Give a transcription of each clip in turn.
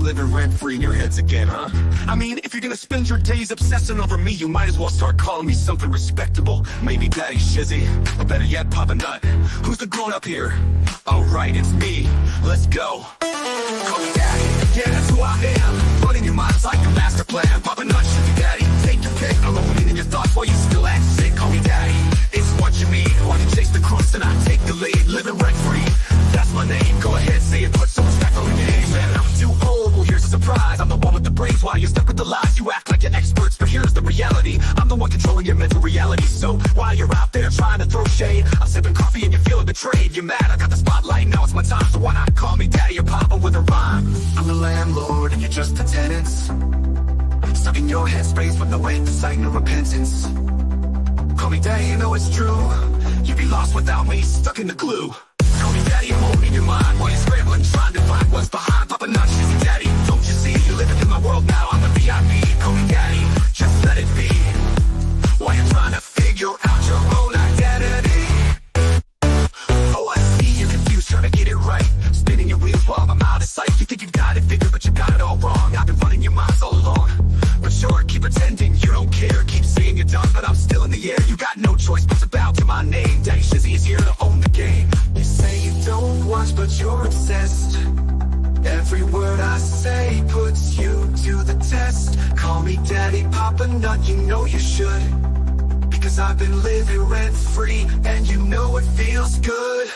living rent-free in your heads again, huh? I mean, if you're gonna spend your days obsessing over me, you might as well start calling me something respectable. Maybe Daddy Shizzy, or better yet, Papa Nut. Who's the grown-up here? Alright, it's me. Let's go. Call me Daddy, yeah, that's who I am. Running your mind's like a master plan. Papa Nut, Shizzy Daddy, take your pick. I'm owning in your thoughts while you still act sick. Call me Daddy, it's what you mean. While you chase the crust and I take the lead. Living rent-free, that's my name. Go ahead, say it, put some respect on the name. Man, I'm too old, well here's a surprise. I'm the one with the brains while you're stuck with the lies. You act like you're experts, but here's the reality. I'm the one controlling your mental reality. So while you're out there trying to throw shade, I'm sipping coffee and you're feeling betrayed. You're mad, I got the spotlight, now it's my time. So why not call me Daddy or Papa with a rhyme? I'm the landlord and you're just the tenants, stuck in your headspace with no end to sight, no repentance. Call me Daddy, you know it's true. You'd be lost without me, stuck in the glue. Call me Daddy, I'm owning your mind while you're scrambling, trying to find what's behind. Papa Nut, Shizzy Daddy, don't you see? You're living in my world now, I'm the VIP. Call me Daddy, just let it be. While you're trying to figure out your own identity. Oh, I see you're confused, trying to get it right. Spinning your wheels while I'm out of sight. You think you got it figured, but you got it all wrong. I've been running your minds all along. But sure, keep pretending you don't care. Keep saying you're done, but I'm still in the air. You got no choice but to bow to my name. Daddy Shizzy is here to own the game. You say you don't watch, but you're obsessed. Every word I say puts you to the test. Call me Daddy, Papa Nut, you know you should. Because I've been living rent-free, and you know it feels good.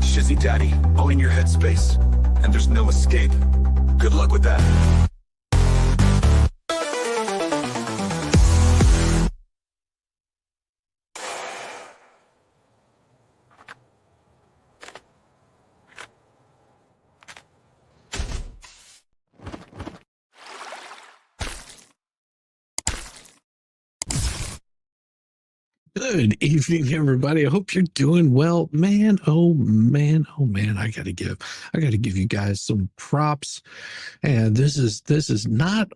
Shizzy Daddy, owning your headspace, and there's no escape. Good luck with that. Good evening, everybody. I hope you're doing well. Man, oh man, oh man. I gotta give you guys some props. And this is not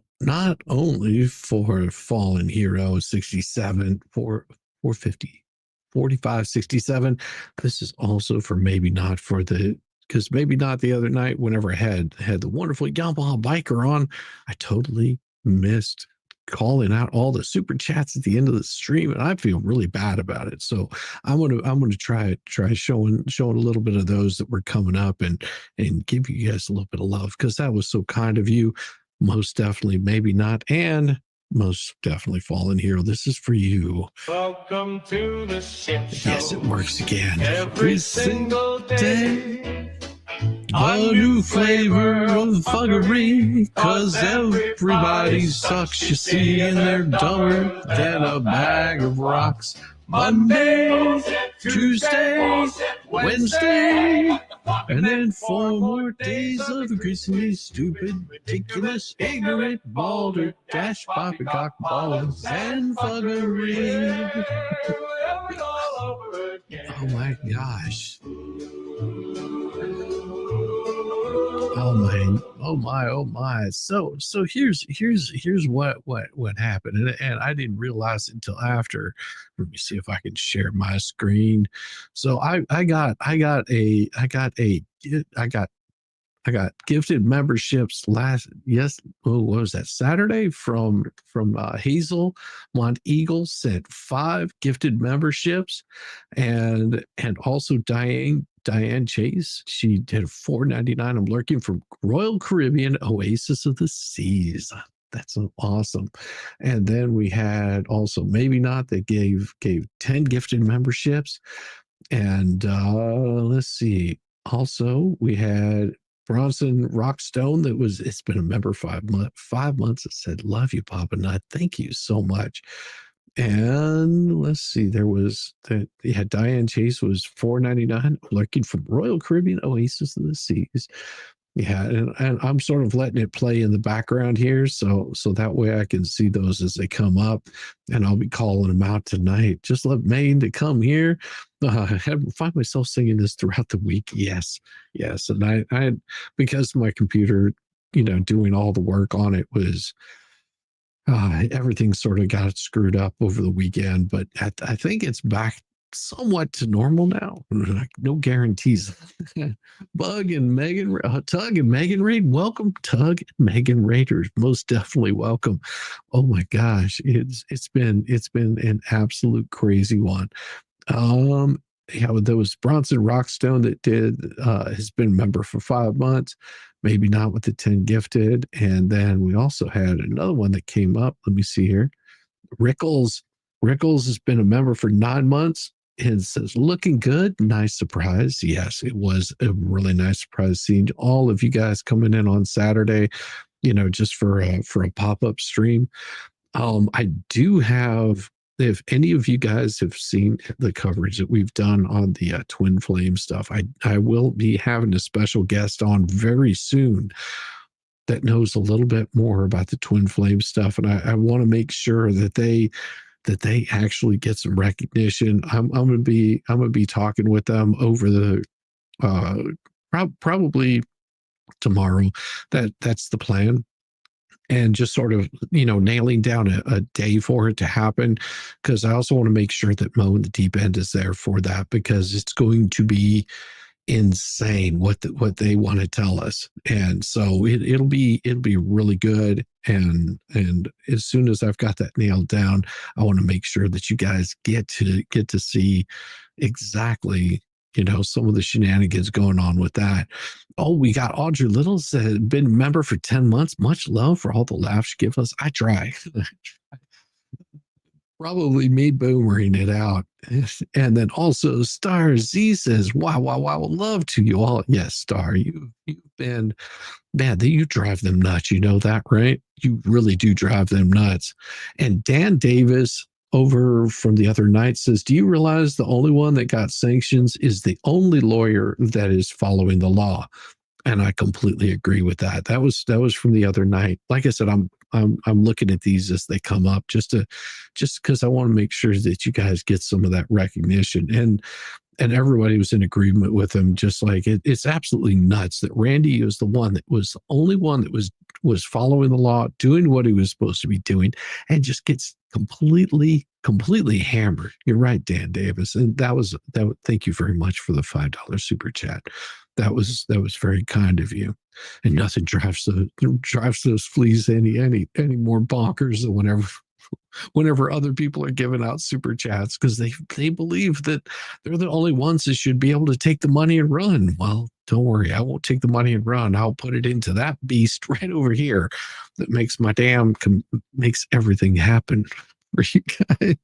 only for Fallen Hero 67, 450, 45, 67. This is also for Maybe Not for the, because Maybe Not the other night, whenever I had the wonderful Yamaha biker on, I totally missed calling out all the super chats at the end of the stream, and I feel really bad about it. So I'm gonna try showing a little bit of those that were coming up and give you guys a little bit of love, because that was so kind of you. Most definitely Maybe Not, and most definitely Fallen Hero. This is for you. Welcome to the shit show. Yes, it works again. Every single day. A new flavor of fuggery, cause everybody sucks, you see, and they're dumber than a bag of rocks. Monday, Tuesday, Wednesday, and then 4 more days of increasingly stupid, ridiculous, ignorant, balder, dash, poppycock, balls, and fuggery. Oh my gosh. Oh my. So here's what happened. And I didn't realize until after. Let me see if I can share my screen. So I got gifted memberships what was that, Saturday from Hazel Mont Eagle sent 5 gifted memberships, and also Diane Chase, she did $4.99. I'm lurking from Royal Caribbean Oasis of the Seas. That's awesome. And then we had also Maybe Not that gave 10 gifted memberships. And let's see. Also, we had Bronson Rockstone it's been a member 5 months. It said, love you, Papa Nut. Thank you so much. And let's see, there was that. Yeah, Diane Chase was $4.99. Looking from Royal Caribbean Oasis of the Seas. Yeah, and I'm sort of letting it play in the background here, so that way I can see those as they come up, and I'll be calling them out tonight. Just love Maine to come here. I find myself singing this throughout the week. Yes, yes, and I because my computer, doing all the work on it was everything sort of got screwed up over the weekend, but I think it's back somewhat to normal now. Like, no guarantees. Bug and Megan, Tug and Megan Raid, welcome. Tug and Megan Raiders, most definitely welcome. Oh my gosh, it's been an absolute crazy one. Yeah, there was Bronson Rockstone that has been a member for 5 months, maybe not with the 10 gifted. And then we also had another one that came up. Let me see here. Rickles has been a member for 9 months and says, looking good. Nice surprise. Yes, it was a really nice surprise seeing all of you guys coming in on Saturday, just for a pop-up stream. I do have, if any of you guys have seen the coverage that we've done on the Twin Flame stuff, I will be having a special guest on very soon that knows a little bit more about the Twin Flame stuff. And I want to make sure that they actually get some recognition. I'm gonna be talking with them over the probably tomorrow. That's the plan. And just sort of, nailing down a day for it to happen. Because I also want to make sure that Mo and the Deep End is there for that, because it's going to be insane what they want to tell us. And so it'll be really good. And as soon as I've got that nailed down, I want to make sure that you guys get to see exactly, some of the shenanigans going on with that. Oh, we got Audrey Littles, been a member for 10 months. Much love for all the laughs you give us. I try. Probably me boomering it out. And then also Star Z says, wow, love to you all. Yes, Star, you've been, man, you drive them nuts. You know that, right? You really do drive them nuts. And Dan Davis over from the other night says, do you realize the only one that got sanctions is the only lawyer that is following the law? And I completely agree with that. That was from the other night. Like I said, I'm looking at these as they come up, just because I want to make sure that you guys get some of that recognition. And everybody was in agreement with him. Just like it's absolutely nuts that Randy is the only one that was following the law, doing what he was supposed to be doing, and just gets completely hammered. You're right, Dan Davis. And that. Thank you very much for the $5 super chat. That was very kind of you. And nothing drives those fleas any more bonkers than whenever other people are giving out super chats, because they believe that they're the only ones that should be able to take the money and run. Well, don't worry, I won't take the money and run. I'll put it into that beast right over here that makes makes everything happen for you guys.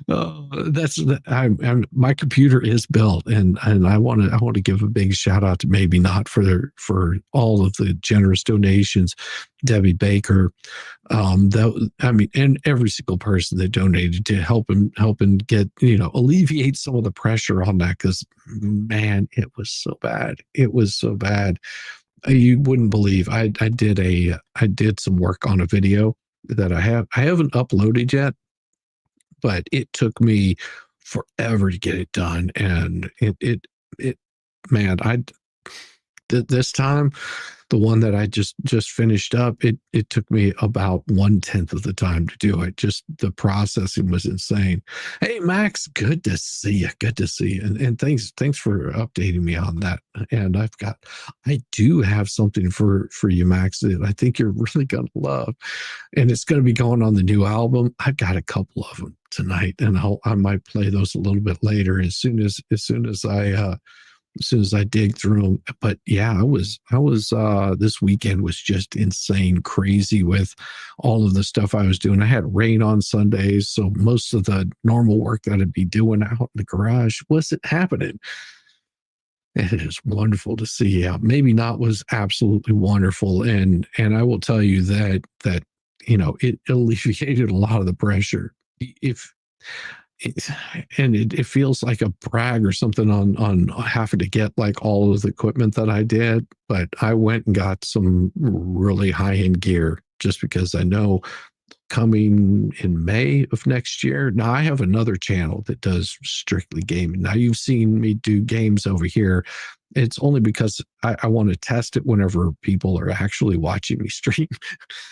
Oh, my computer is built, and I want to give a big shout out to Maybe Not for all of the generous donations, Debbie Baker, and every single person that donated to help him get, alleviate some of the pressure on that, because man, it was so bad. You wouldn't believe I did some work on a video that I haven't uploaded yet, but it took me forever to get it done. And this time, the one that I just finished up, it took me about 1/10 of the time to do it. Just the processing was insane. Hey Max, good to see you. And thanks for updating me on that. And I do have something for you, Max, that I think you're really gonna love. And it's gonna be going on the new album. I've got a couple of them tonight, and I might play those a little bit later as soon as I dig through them. But yeah, I was this weekend was just insane, crazy with all of the stuff I was doing. I had rain on Sundays, so most of the normal work that I'd be doing out in the garage wasn't happening. And it is wonderful to see. Yeah, Maybe Not was absolutely wonderful, and I will tell you that it alleviated a lot of the pressure. if and it feels like a brag or something on having to get like all of the equipment that I did, but I went and got some really high-end gear just because I know coming in May of next year. Now I have another channel that does strictly gaming. Now you've seen me do games over here. It's only because I want to test it whenever people are actually watching me stream.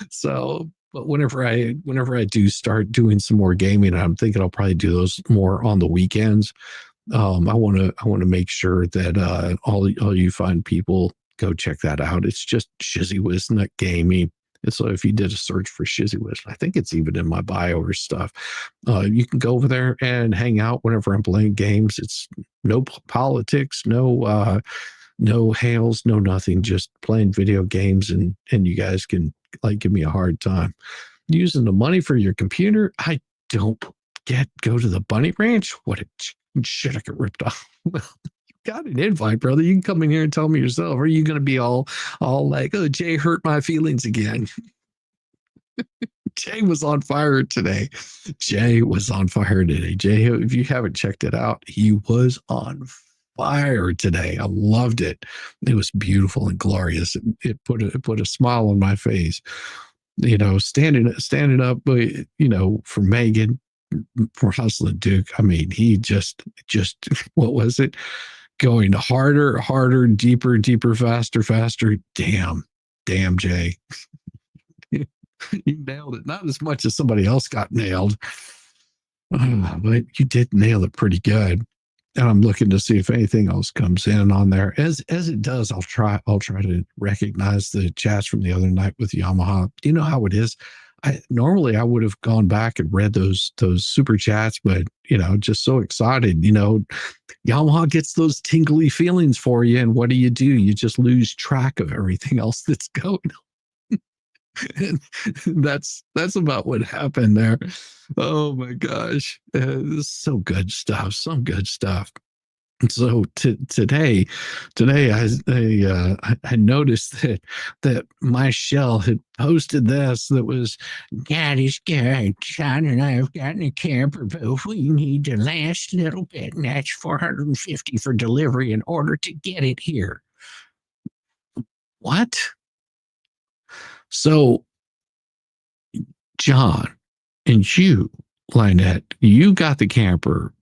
So, but whenever I do start doing some more gaming, I'm thinking I'll probably do those more on the weekends. I want to make sure that all you fine people go check that out. It's just Shizzy Wisnut Gaming. And so if you did a search for Shizzy Wisnut, I think it's even in my bio or stuff. You can go over there and hang out whenever I'm playing games. It's no politics, no Hales, no nothing, just playing video games, and you guys can like give me a hard time. Using the money for your computer, I don't go to the bunny ranch. What a shit, I get ripped off. Well, you got an invite, brother. You can come in here and tell me yourself. Or are you going to be all like, oh, Jay hurt my feelings again? Jay was on fire today. Jay, if you haven't checked it out, he was on fire today. I loved it. It was beautiful and glorious. It put a smile on my face. You know, standing up, you know, for Megan, for Hustling Duke. I mean, he just what was it? Going harder, deeper, faster. Damn, Jay. You nailed it. Not as much as somebody else got nailed, but you did nail it pretty good. And I'm looking to see if anything else comes in on there. As it does, I'll try to recognize the chats from the other night with Yamaha. You know how it is. Normally I would have gone back and read those super chats, but you know, just so excited. You know, Yamaha gets those tingly feelings for you, and what do? You just lose track of everything else that's going on. And that's about what happened there. Oh my gosh, this is so good stuff. Some good stuff. So today I noticed that my shell had posted this that was, God is good. John and I have gotten a camper, but we need the last little bit, and that's $450 for delivery in order to get it here. What? So, John and you, Lynette, you got the camper.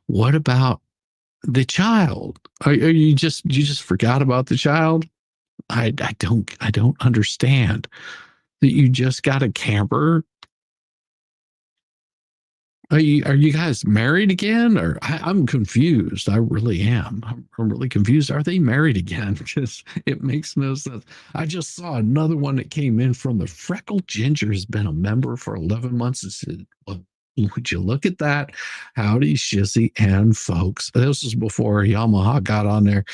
What about the child? Are you just forgot about the child? I don't understand that you just got a camper. Are you guys married again? Or I'm confused. I really am. I'm really confused. Are they married again? Because it makes no sense. I just saw another one that came in from the Freckled Ginger has been a member for 11 months. It said, well, would you look at that? Howdy, Shizzy and folks. This was before Yamaha got on there.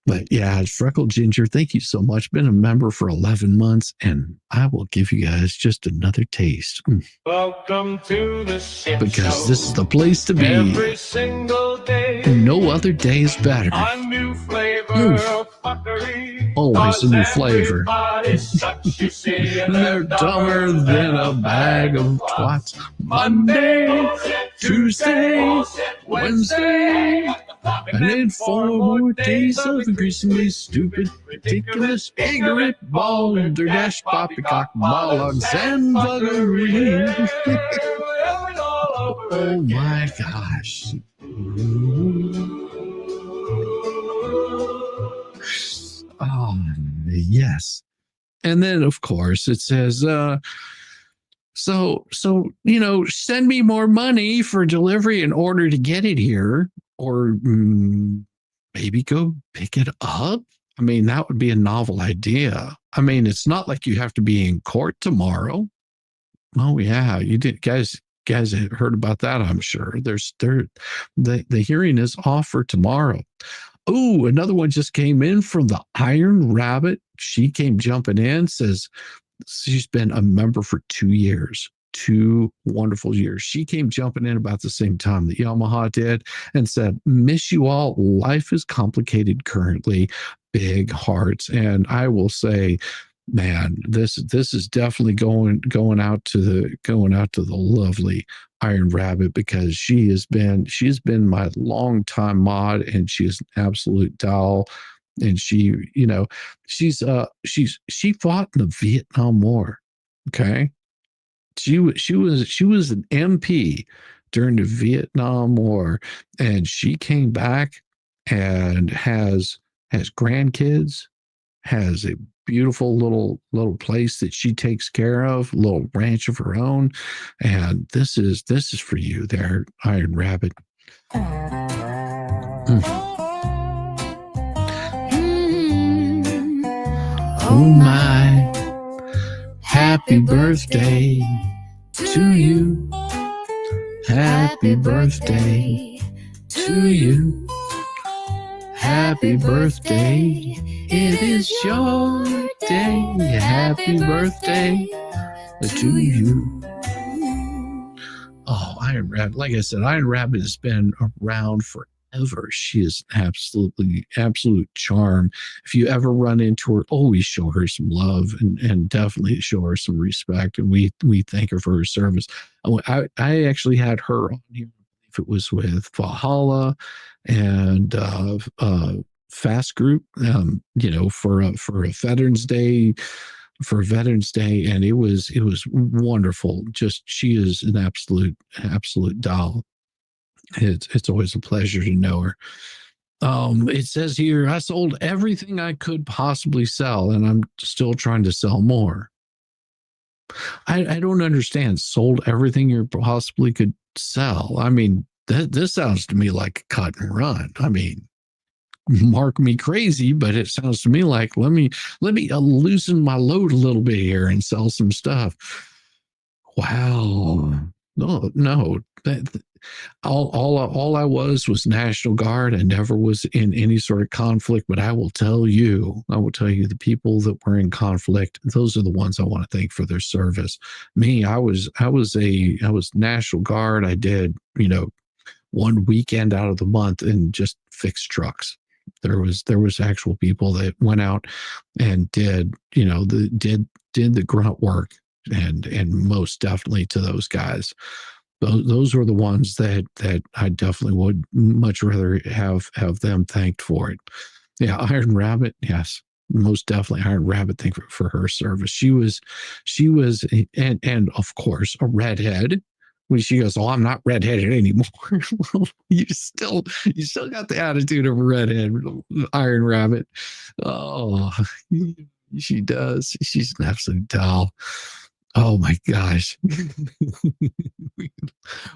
But yeah, Freckled Ginger, thank you so much. Been a member for 11 months, and I will give you guys just another taste. Welcome to the shit Because show. this is the place to be. Every single day. No other day is better. A new flavor of fuckery. Always a new flavor. Everybody's such, you see, And they're dumber than a bag of twats. Monday, Tuesday, Wednesday, and then 4 more days of increasingly stupid, ridiculous, ignorant, balderdash, poppycock, bollogs, and buggery. Oh my gosh. Oh, yes. And then, of course, it says, so, you know, send me more money for delivery in order to get it here, or maybe go pick it up. I mean, that would be a novel idea. I mean, it's not like you have to be in court tomorrow. Oh yeah, you did, guys have heard about that, I'm sure. The hearing is off for tomorrow. Oh, another one just came in from the Iron Rabbit. She came jumping in, says she's been a member for 2 years. 2 wonderful years. She came jumping in about the same time that Yamaha did and said, miss you all. Life is complicated currently. Big hearts. And I will say, man, this is definitely going out to the lovely Iron Rabbit, because she's been my longtime mod, and she is an absolute doll. And she fought in the Vietnam War. Okay. She was an MP during the Vietnam War, and she came back and has grandkids, has a beautiful little place that she takes care of, a little ranch of her own. And this is for you there, Iron Rabbit. Oh my, happy birthday to you. Happy birthday to you. Happy birthday, it is your day. Happy birthday to you. Oh, Iron Rabbit. Like I said, Iron Rabbit has been around forever. She is absolute charm. If you ever run into her, always show her some love, and definitely show her some respect. And we thank her for her service. I actually had her on here, if it was with Valhalla and Fast Group, for a Veterans Day. And it was wonderful. Just, she is an absolute doll. It's always a pleasure to know her. It says here, I sold everything I could possibly sell, and I'm still trying to sell more. I don't understand. Sold everything you possibly could sell. I mean, this sounds to me like a cut and run. I mean, mark me crazy, but it sounds to me like, let me loosen my load a little bit here and sell some stuff. Wow. No. All I was National Guard. I never was in any sort of conflict, but I will tell you the people that were in conflict, those are the ones I want to thank for their service. Me, I was National Guard. I did, one weekend out of the month and just fixed trucks. There was actual people that went out and did the grunt work, and most definitely to those guys. Those were the ones that I definitely would much rather have them thanked for it. Yeah, Iron Rabbit, yes, most definitely Iron Rabbit. Thank her for her service. She was, and of course a redhead. When she goes, "Oh, I'm not redheaded anymore." Well, you still got the attitude of a redhead, Iron Rabbit. Oh, she does. She's an absolute doll. Oh my gosh.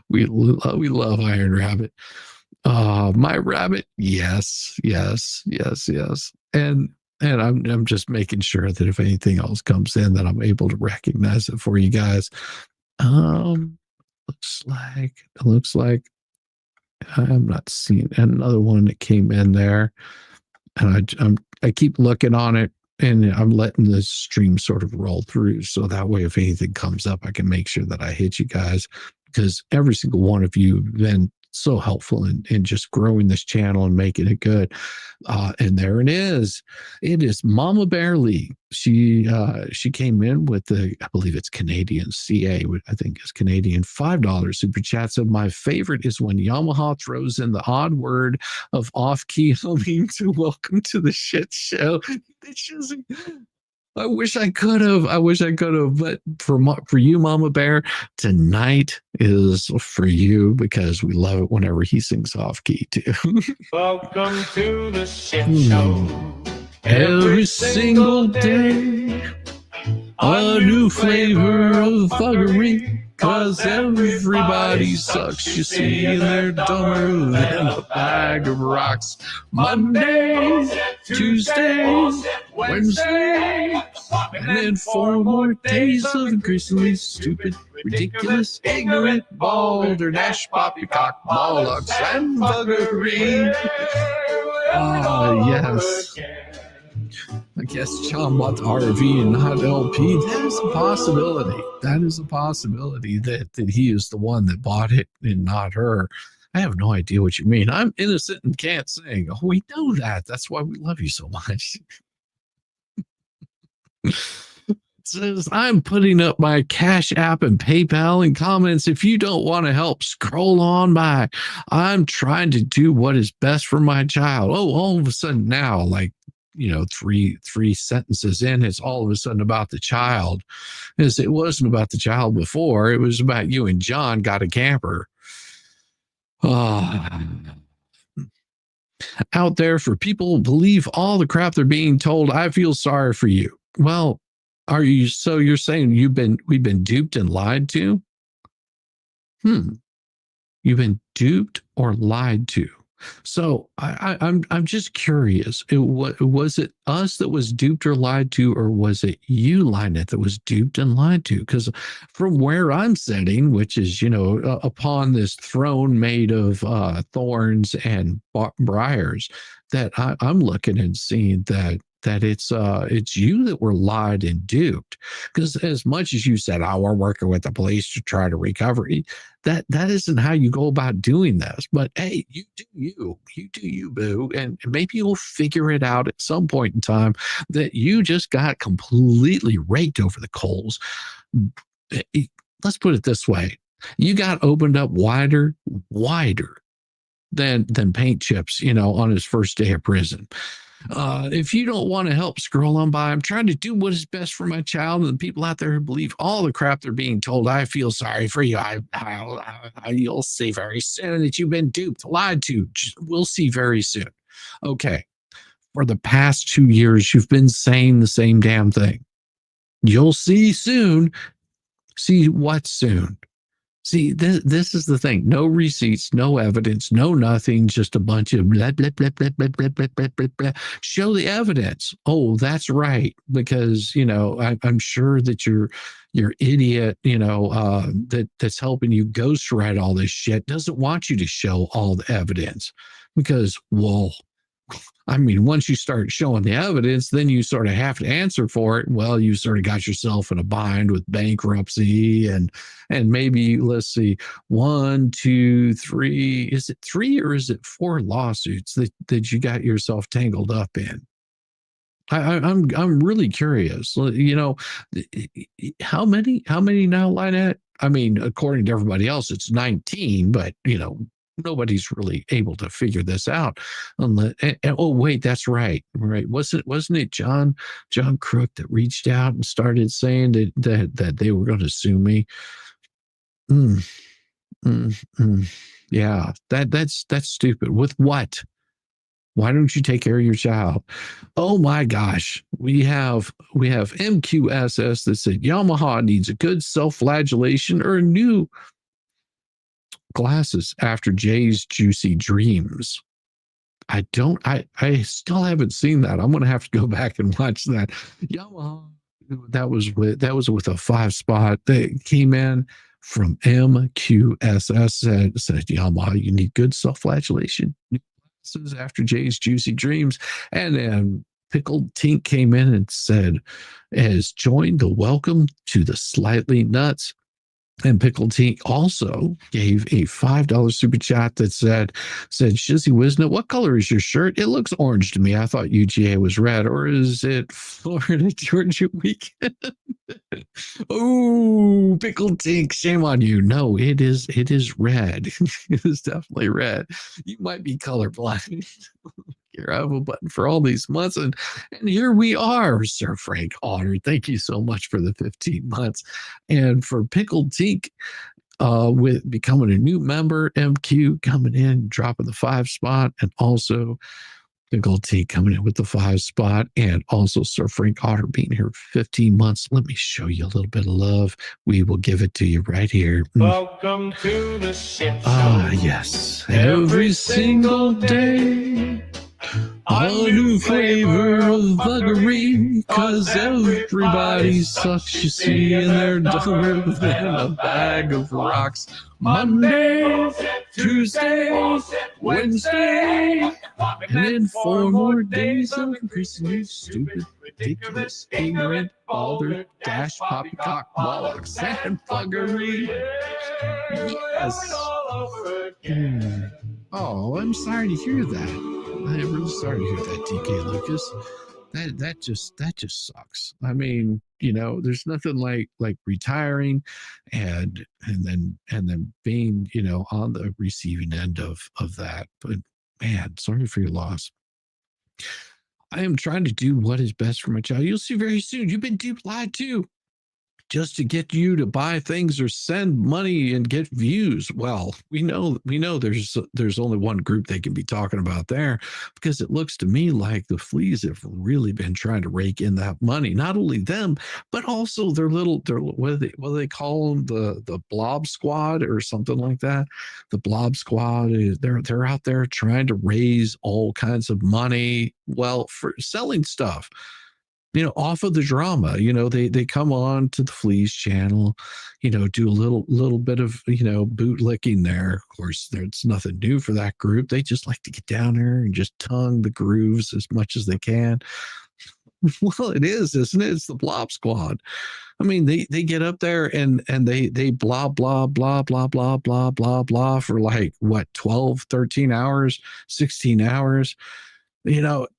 we love Iron Rabbit. My rabbit, yes. And I'm just making sure that if anything else comes in, that I'm able to recognize it for you guys. Looks like I'm not seeing another one that came in there, and I keep looking on it, and I'm letting the stream sort of roll through, so that way if anything comes up, I can make sure that I hit you guys, because every single one of you have been so helpful in just growing this channel and making it good. And there it is. It is Mama Bear Lee. She came in with the, I believe it's Canadian CA, I think is Canadian $5 super chat. Said, my favorite is when Yamaha throws in the odd word of off-key humming to welcome to the shit show. I wish I could have, but for you, Mama Bear, tonight is for you, because we love it whenever he sings off key too. Welcome to the shit show. Every single day, a new flavor of thuggery, 'cause everybody sucks, you see, and they're dumber than a bag of rocks. Monday, Tuesday, Wednesday, and then 4 more days of greasily stupid, ridiculous, ignorant, balderdash, poppycock, bollocks, and buggery. Yes. I guess John bought the RV and not LP. That is a possibility. That he is the one that bought it and not her. I have no idea what you mean. I'm innocent and can't sing. Oh, we know that. That's why we love you so much. Says, I'm putting up my Cash App and PayPal in comments. If you don't want to help, scroll on by. I'm trying to do what is best for my child. Oh, all of a sudden now, like, three sentences in, it's all of a sudden about the child. As it wasn't about the child before. It was about you and John got a camper. Out there for people who believe all the crap they're being told. I feel sorry for you. Well, you're saying we've been duped and lied to? You've been duped or lied to. So I'm just curious. Was it us that was duped or lied to, or was it you, Lynette, that was duped and lied to? Because from where I'm sitting, which is upon this throne made of thorns and briars, that I'm looking and seeing that it's you that were lied and duped. Because as much as you said, "Oh, we're working with the police to try to recover," that isn't how you go about doing this. But hey, you do you, boo, and maybe you'll figure it out at some point in time that you just got completely raked over the coals. Let's put it this way: you got opened up wider than paint chips, on his first day of prison. If you don't want to help, scroll on by. I'm trying to do what is best for my child and the people out there who believe all the crap they're being told. I feel sorry for you. You'll see very soon that you've been duped, lied to. We'll see very soon. Okay. For the past 2 years, you've been saying the same damn thing. You'll see soon. See what soon? See, this is the thing. No receipts, no evidence, no nothing, just a bunch of blah, blah, blah, blah, blah, blah, blah, blah, blah, blah. Show the evidence. Oh, that's right. Because, I'm sure that your idiot, that's helping you ghostwrite all this shit doesn't want you to show all the evidence. Because, well, once you start showing the evidence, then you sort of have to answer for it. Well, you sort of got yourself in a bind with bankruptcy and maybe, let's see, 1, 2, 3. Is it 3 or is it 4 lawsuits that you got yourself tangled up in? I'm really curious. How many now, Lynette? According to everybody else, it's 19, but nobody's really able to figure this out. Oh wait, that's right. Wasn't it John Crook that reached out and started saying that they were going to sue me? Yeah, that's stupid. With what? Why don't you take care of your child? Oh my gosh. We have MQSS that said Yamaha needs a good self-flagellation or a new glasses after Jay's Juicy Dreams. I still haven't seen that. I'm going to have to go back and watch that. Yamaha, that was with a 5 spot that came in from MQSS, said Yamaha, you need good self-flagellation. Glasses after Jay's Juicy Dreams. And then Pickled Tink came in and said, has joined the welcome to the Slightly Nuts. And Pickled Tink also gave a $5 super chat that said, Shizzy Wisna, what color is your shirt? It looks orange to me. I thought UGA was red, or is it Florida Georgia weekend? Oh, Pickled Tink, shame on you. No, it is red. It is definitely red. You might be colorblind. Here, I have a button for all these months, and here we are, Sir Frank Otter. Thank you so much for the 15 months. And for Pickled Tink, with becoming a new member, MQ coming in, dropping the 5 spot, and also Pickled Tink coming in with the 5 spot, and also Sir Frank Otter being here for 15 months. Let me show you a little bit of love. We will give it to you right here. Welcome to the shit show. Ah, yes. Every single day. A new flavor of buggery, 'cause everybody sucks, you see, and they're dumber than a bag of rocks. Monday, Tuesday, Wednesday, and then 4 more days of Christmas. Stupid, ridiculous, ignorant, balder, dash, poppycock, bollocks, and buggery. Yes. Oh, I'm sorry to hear that. I'm really sorry to hear that, DK Lucas. that just sucks. I mean, there's nothing like retiring and then being, on the receiving end of that. But man, sorry for your loss. I am trying to do what is best for my child. You'll see very soon. You've been deep lied to just to get you to buy things or send money and get views. Well, we know there's only one group they can be talking about there, because it looks to me like the fleas have really been trying to rake in that money. Not only them, but also their what do they call them, the blob squad or something like that. The blob squad is they're out there trying to raise all kinds of money, well, for selling stuff, off of the drama. They come on to the Fleas channel, do a little bit of, bootlicking there. Of course, there's nothing new for that group. They just like to get down there and just tongue the grooves as much as they can. Well, it is, isn't it? It's the Blob Squad. I mean, they get up there and they blah, blah, blah, blah, blah, blah, blah, blah for like what, 12, 13 hours, 16 hours.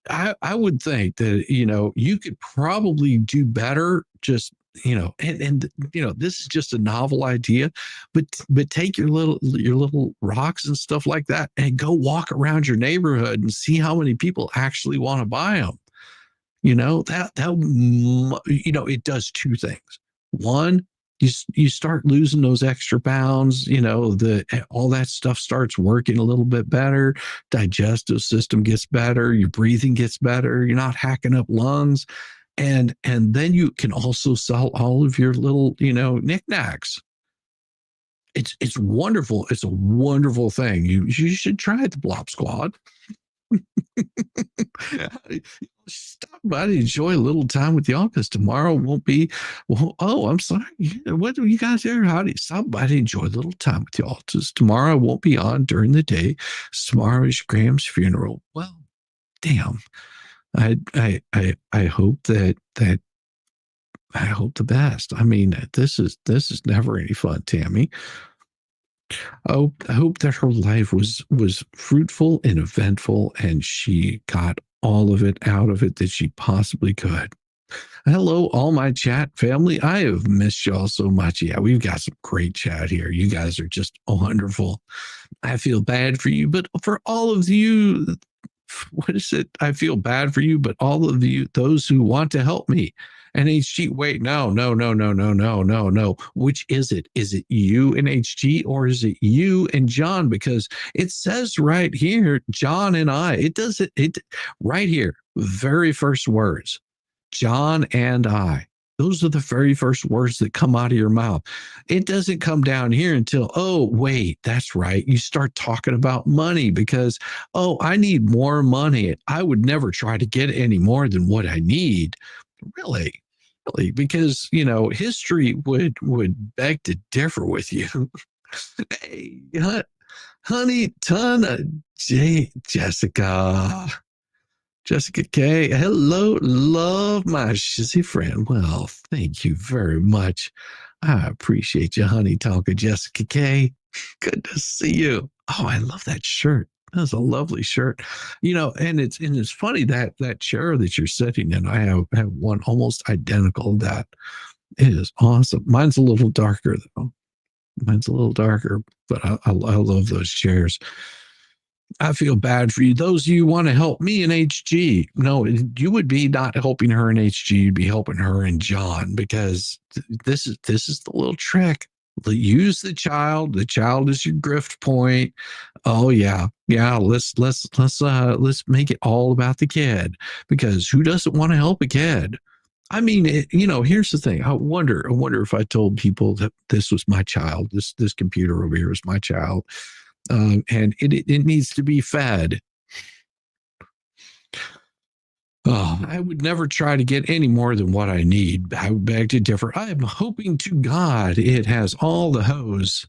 I would think that, you could probably do better, just, and this is just a novel idea, but take your little rocks and stuff like that and go walk around your neighborhood and see how many people actually want to buy them. It does two things. One, you start losing those extra pounds, all that stuff starts working a little bit better. Digestive system gets better. Your breathing gets better. You're not hacking up lungs. And then you can also sell all of your little, knickknacks. It's wonderful. It's a wonderful thing. You should try the Blob Squad. Stop by to enjoy a little time with y'all, because tomorrow won't be. Well, oh, I'm sorry. What do you guys here? How do you stop by to enjoy a little time with y'all? Because tomorrow I won't be on during the day. Tomorrow is Graham's funeral. Well, damn. I hope that I hope the best. I mean, this is never any fun, Tammy. I hope that her life was fruitful and eventful, and she got all of it out of it that she possibly could. Hello, all my chat family. I have missed y'all so much. Yeah, we've got some great chat here. You guys are just wonderful. I feel bad for you, but for all of you, what is it? I feel bad for you, but all of you, those who want to help me. And HG, wait, no. Which is it? Is it you and HG, or is it you and John? Because it says right here, John and I. It does it right here. Very first words, John and I. Those are the very first words that come out of your mouth. It doesn't come down here until, oh, wait, that's right. You start talking about money because, oh, I need more money. I would never try to get any more than what I need. Really, because, history would beg to differ with you. Hey, honey, Jessica K. Hello, love, my shizzy friend. Well, thank you very much. I appreciate you, honey, talking Jessica K. Good to see you. Oh, I love that shirt. That's a lovely shirt, and it's funny that chair that you're sitting in. I have one almost identical to that. It is awesome. Mine's a little darker though. But I love those chairs. I feel bad for you. Those of you who want to help me and HG, no, you would be not helping her and HG. You'd be helping her and John, because this is the little trick. Use the child. The child is your grift point. Oh yeah. Let's make it all about the kid, because who doesn't want to help a kid? I mean, here's the thing. I wonder if I told people that this was my child. This computer over here is my child, and it needs to be fed. Oh, I would never try to get any more than what I need. I would beg to differ. I am hoping to God it has all the hose.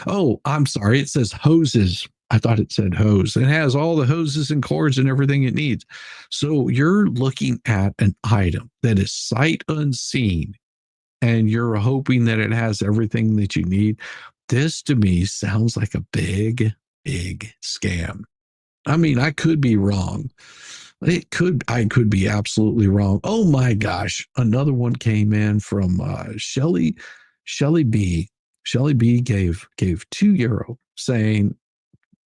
Oh, I'm sorry. It says hoses. I thought it said hose. It has all the hoses and cords and everything it needs. So you're looking at an item that is sight unseen, and you're hoping that it has everything that you need. This to me sounds like a big, big scam. I mean, I could be wrong, I could be absolutely wrong. Oh my gosh. Another one came in from Shelly B. Shelly B gave €2 saying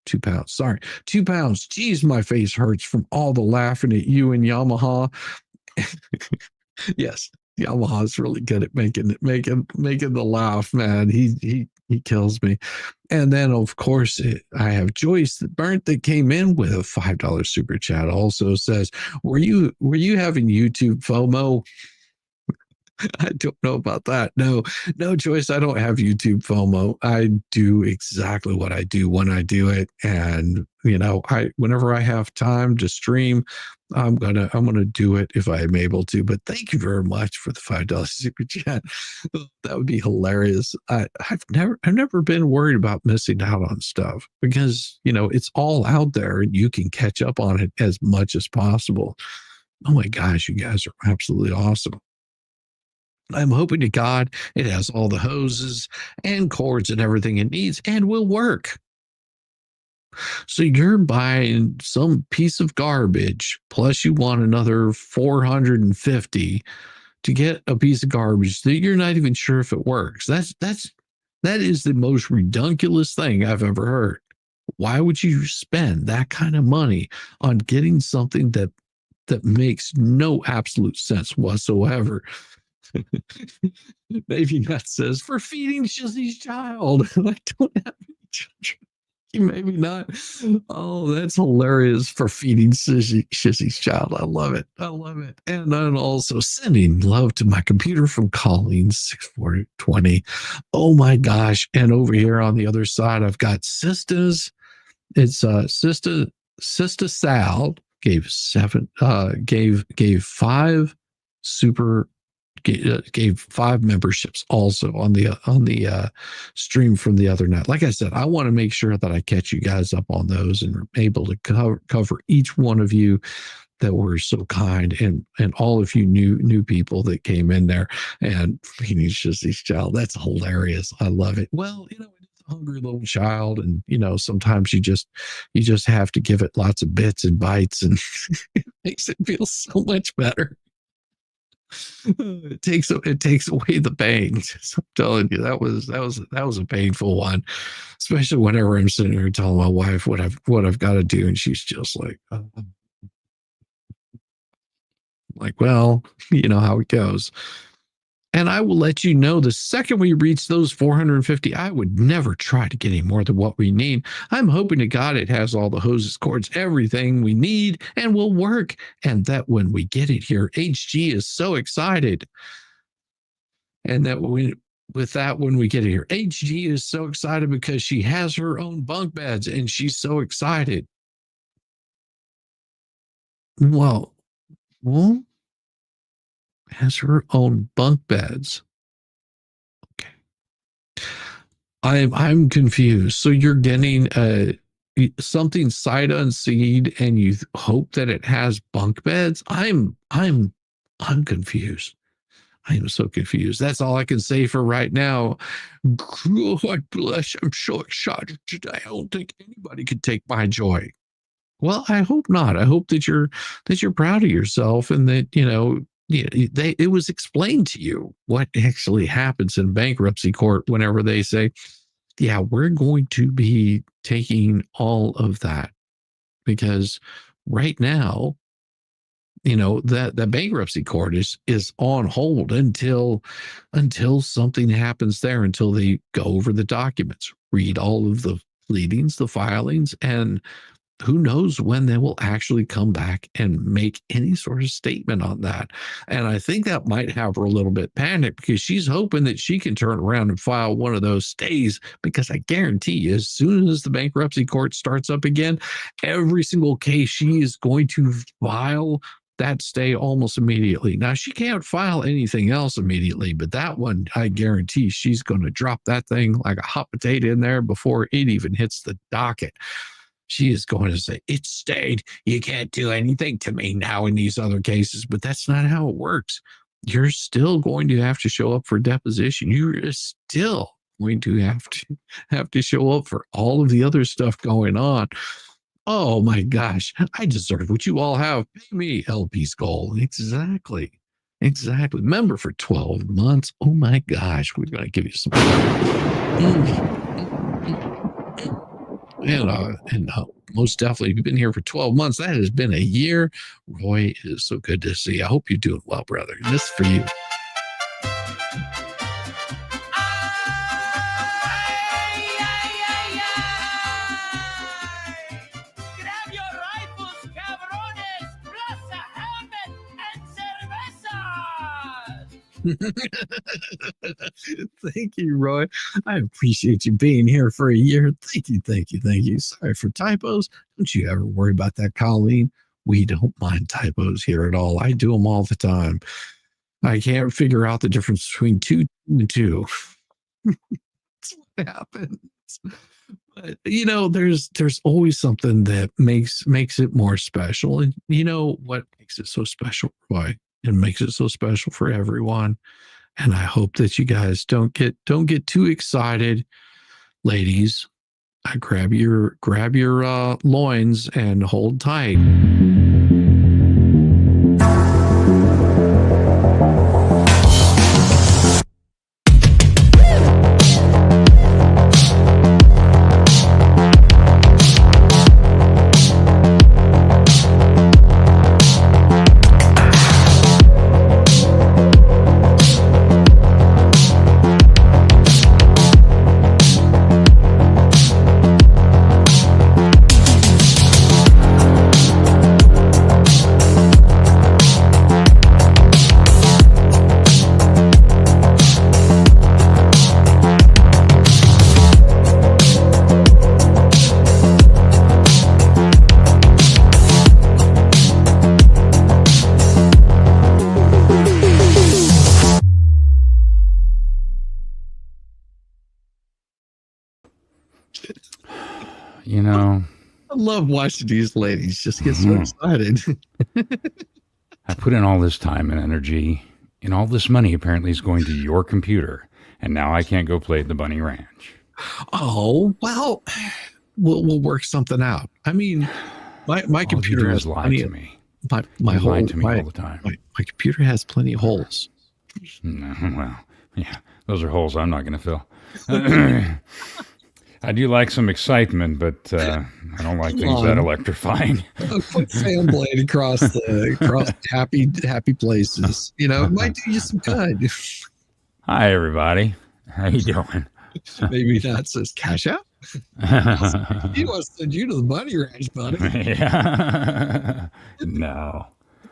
£2. Sorry, £2. Geez, my face hurts from all the laughing at you and Yamaha. Yes, Yamaha's really good at making the laugh, man. He kills me. And then of course I have Joyce that burnt that came in with a $5 super chat. Also says, were you having YouTube FOMO? I don't know about that. No, Joyce, I don't have YouTube FOMO. I do exactly what I do when I do it. And whenever I have time to stream, I'm gonna do it if I'm able to. But thank you very much for the $5 super chat. That would be hilarious. I've never been worried about missing out on stuff because it's all out there and you can catch up on it as much as possible. Oh my gosh, you guys are absolutely awesome. I'm hoping to God it has all the hoses and cords and everything it needs and will work. So you're buying some piece of garbage, plus you want another 450 to get a piece of garbage that you're not even sure if it works. That is the most ridiculous thing I've ever heard. Why would you spend that kind of money on getting something that makes no absolute sense whatsoever? Maybe that says for feeding Shizzy's child. I don't have any children. Maybe not. Oh, that's hilarious for feeding Shizzy's child. I love it. And then also sending love to my computer from Colleen 6420. Oh my gosh. And over here on the other side, I've got Sisters. It's Sister Sal gave 5 super gave 5 memberships also on the stream from the other night. Like I said, I want to make sure that I catch you guys up on those and are able to cover each one of you that were so kind and all of you new people that came in there and feeding Shizzy's child. That's hilarious. I love it. Well, it's a hungry little child, and sometimes you just have to give it lots of bits and bites, and it makes it feel so much better. It takes away the bangs. I'm telling you, that was a painful one, especially whenever I'm sitting here telling my wife what I've got to do, and she's just like, well, you know how it goes. And I will let you know the second we reach those 450, I would never try to get any more than what we need. I'm hoping to God it has all the hoses, cords, everything we need and will work. And that when we get it here, HG is so excited. And that when we get it here, HG is so excited because she has her own bunk beds and she's so excited. Well, has her own bunk beds. Okay. I'm confused. So you're getting something sight unseen and you hope that it has bunk beds? I'm confused. I am so confused. That's all I can say for right now. God bless. I'm so excited today. I don't think anybody could take my joy. Well, I hope not. I hope that you're proud of yourself and that it was explained to you what actually happens in bankruptcy court whenever they say, yeah, we're going to be taking all of that, because right now, that the bankruptcy court is on hold until something happens there, until they go over the documents, read all of the pleadings, the filings, and who knows when they will actually come back and make any sort of statement on that. And I think that might have her a little bit panicked, because she's hoping that she can turn around and file one of those stays, because I guarantee you, as soon as the bankruptcy court starts up again, every single case she is going to file that stay almost immediately. Now, she can't file anything else immediately, but that one, I guarantee she's going to drop that thing like a hot potato in there before it even hits the docket. She is going to say, it's stayed. You can't do anything to me now in these other cases. But that's not how it works. You're still going to have to show up for deposition. You're still going to have to show up for all of the other stuff going on. Oh my gosh, I deserve what you all have. Pay me, LP Skull. Exactly. Exactly. Member for 12 months. Oh my gosh, we're going to give you some. And most definitely, you've been here for 12 months. That has been a year. Roy, it is so good to see. I hope you're doing well, brother. And this is for you. Grab your rifles, cabrones, plus a helmet and cervezas! Thank you, Roy. I appreciate you being here for a year. Thank you, thank you, thank you. Sorry for typos. Don't you ever worry about that, Colleen. We don't mind typos here at all. I do them all the time. I can't figure out the difference between 2 and 2. That's what happens. But there's always something that makes it more special. And you know what makes it so special, Roy? It makes it so special for everyone. And I hope that you guys don't get too excited, ladies. Grab your loins and hold tight. I love watching these ladies just get so excited. I put in all this time and energy, and all this money apparently is going to your computer, and now I can't go play at the Bunny Ranch. Oh, well, we'll work something out. I mean, my computer has lied to me. My whole lied to me all the time. My computer has plenty of holes. No, well, yeah, those are holes I'm not going to fill. I do like some excitement, but I don't like things that electrifying. A quick fan blade across happy places. It might do you some good. Hi, everybody. How you doing? Maybe that says cash out. He wants to send you to the Bunny Ranch, buddy. Yeah. No,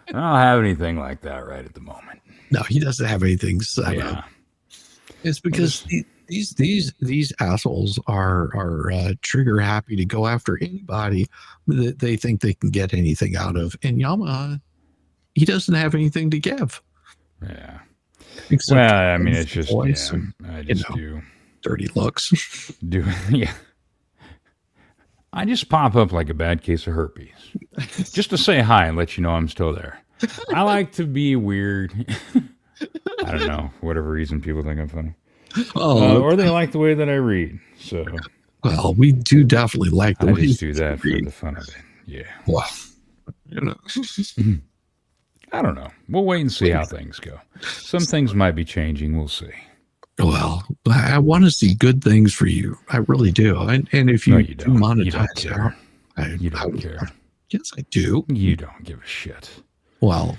I don't have anything like that right at the moment. No, he doesn't have anything set up. It's because these assholes are trigger happy to go after anybody that they think they can get anything out of. And Yamaha, he doesn't have anything to give. Yeah. Except I mean, it's just, and, I just do dirty looks. Yeah. I just pop up like a bad case of herpes, just to say hi and let you know I'm still there. I like to be weird. I don't know, for whatever reason, people think I'm funny. Or they like the way that I read. So, well, we do definitely like the way I just do that for the fun of it. Yeah. Well, I don't know. We'll wait and see how things go. Some things might be changing. We'll see. Well, I want to see good things for you. I really do. And if you, you don't. monetize, you don't care. You I don't care. Yes, I do. You don't give a shit. Well,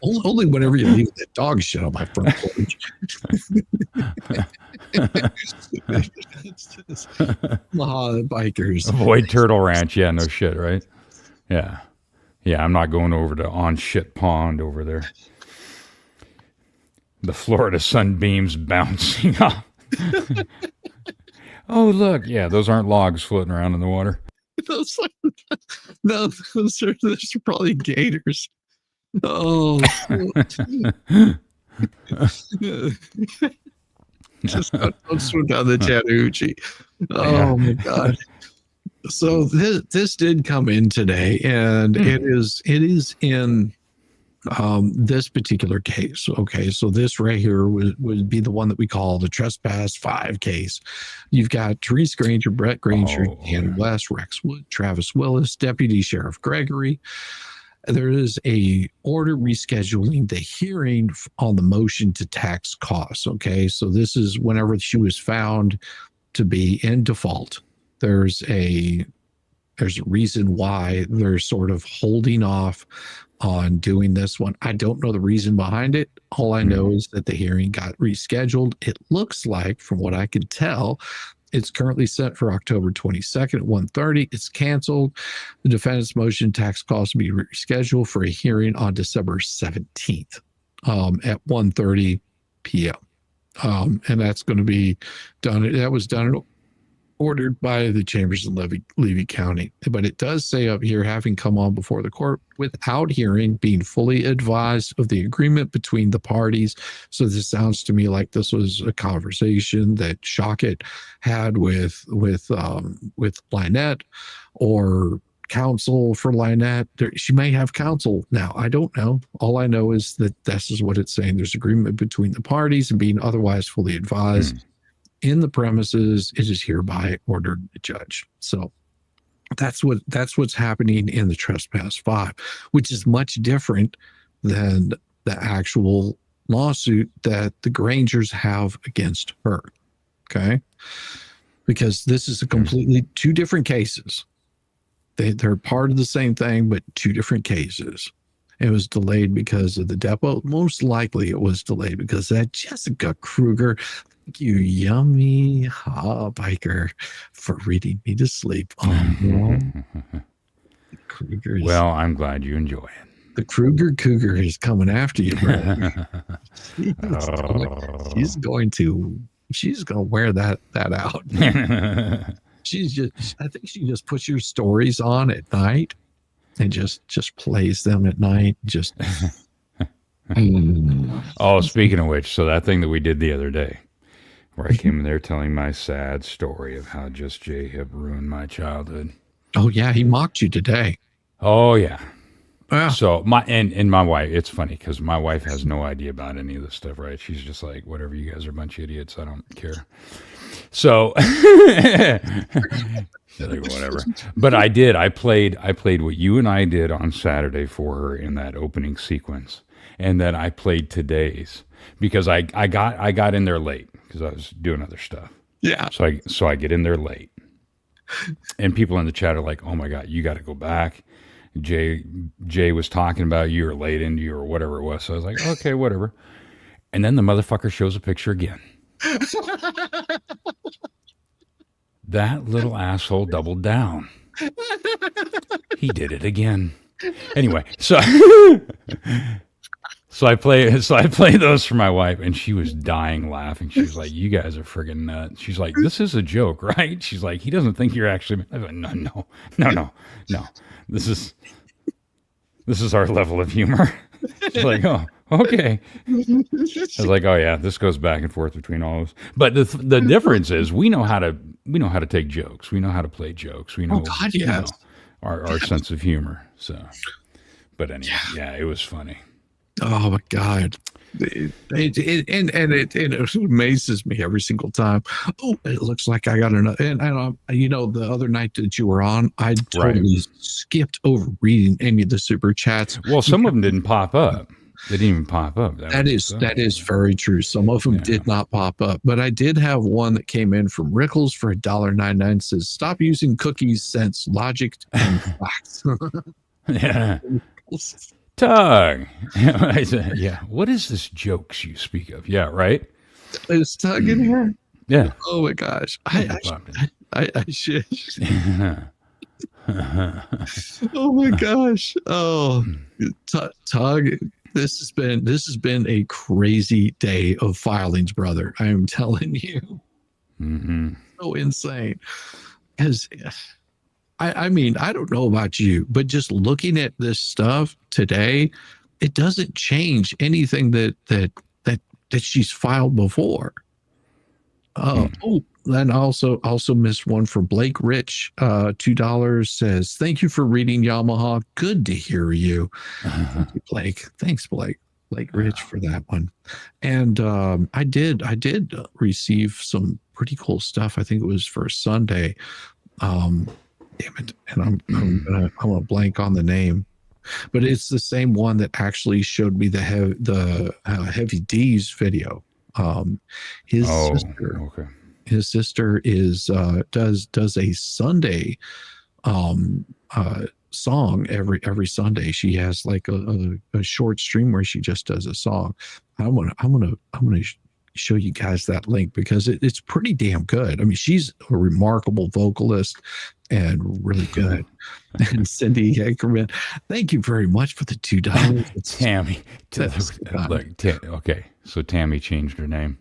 only whenever you leave that dog shit on my front porch. Bikers. Avoid Turtle Ranch. Yeah, no shit, right? Yeah. Yeah, I'm not going over to On Shit Pond over there. The Florida sunbeams bouncing off. Oh, look. Yeah, those aren't logs floating around in the water. Those are probably gators. Oh. Just don't swim down the Chattahoochee. Oh, my God. So this did come in today, and it is in This particular case. Okay, so this right here would be the one that we call the Trespass 5 case. You've got Therese Granger, Brett Granger, Dan West, Rex Wood, Travis Willis, Deputy Sheriff Gregory. There is a order rescheduling the hearing on the motion to tax costs. Okay, so this is whenever she was found to be in default. There's a reason why they're sort of holding off on doing this one. I don't know the reason behind it. All I know is that the hearing got rescheduled. It looks like, from what I can tell, it's currently set for October 22nd at 1:30. It's canceled. The defendant's motion tax costs will be rescheduled for a hearing on December 17th at 1:30 p.m. And that's going to be done. That was done ordered by the chambers in Levy County. But it does say up here, having come on before the court without hearing, being fully advised of the agreement between the parties. So this sounds to me like this was a conversation that Shockett had with Lynette, or counsel for Lynette. She may have counsel now. I don't know. All I know is that this is what it's saying. There's agreement between the parties and being otherwise fully advised in the premises. It is hereby ordered the judge. So that's what's happening in the Trespass 5, which is much different than the actual lawsuit that the Grangers have against her. Okay, because this is a completely two different cases. They're part of the same thing, but two different cases. It was delayed because of the depot. Most likely it was delayed because that Jessica Kruger. Thank you, yummy biker, for reading me to sleep. Well, I'm glad you enjoy it. The Kruger Cougar is coming after you, bro. She's going to wear that out. I think she just puts your stories on at night and just plays them at night. Just Oh, speaking of which, so that thing that we did the other day, where I came in there telling my sad story of how Just Jay had ruined my childhood. Oh yeah, he mocked you today. Oh yeah. Yeah. So my wife, it's funny because my wife has no idea about any of this stuff, right? She's just like, whatever, you guys are a bunch of idiots. I don't care. So like, whatever. But I played what you and I did on Saturday for her in that opening sequence. And then I played today's because I got in there late because I was doing other stuff. Yeah. So I get in there late. And people in the chat are like, "Oh my God, you got to go back. Jay was talking about you or late into you or whatever it was." So I was like, "Okay, whatever." And then the motherfucker shows a picture again. That little asshole doubled down. He did it again. Anyway, so I play those for my wife, and she was dying laughing. She was like, "You guys are friggin' nuts." She's like, "This is a joke, right?" She's like, "He doesn't think you're actually." I was like, No. This is our level of humor. She's like, "Oh, okay." I was like, "Oh yeah, this goes back and forth between all of us." But the difference is we know how to take jokes. We know how to play jokes. We know, God, yes. Our sense of humor. So, but anyway, yeah, it was funny. Oh my God. It amazes me every single time. Oh, it looks like I got another. And the other night that you were on, I totally skipped over reading any of the super chats. Well, some of them didn't pop up. They didn't even pop up. That is very true. Some of them did not pop up, but I did have one that came in from Rickles for $1.99. Says, "Stop using cookies, sense, logic, and facts." Yeah. Tug. I said, yeah. What is this jokes you speak of? Yeah, right. Is Tug in here? Yeah. Oh my gosh. I should. Oh my gosh. Oh, Tug. This has been a crazy day of filings, brother. I am telling you. Mm-hmm. So insane. Because I mean, I don't know about you, but just looking at this stuff today, it doesn't change anything that she's filed before. Oh, then also missed one for Blake Rich. $2 says, thank you for reading Yamaha. Good to hear you. Thank you, Blake. Thanks, Blake. Blake Rich for that one. And I did receive some pretty cool stuff. I think it was for Sunday. Damn it. And I'm gonna blank on the name. But it's the same one that actually showed me the Heavy D's video. His sister is does a Sunday song every Sunday. She has like a short stream where she just does a song. I'm gonna show you guys that link because it's pretty damn good. I mean, she's a remarkable vocalist and really good. And Cindy Anchorman, thank you very much for the $2. Tammy. Okay, so Tammy changed her name.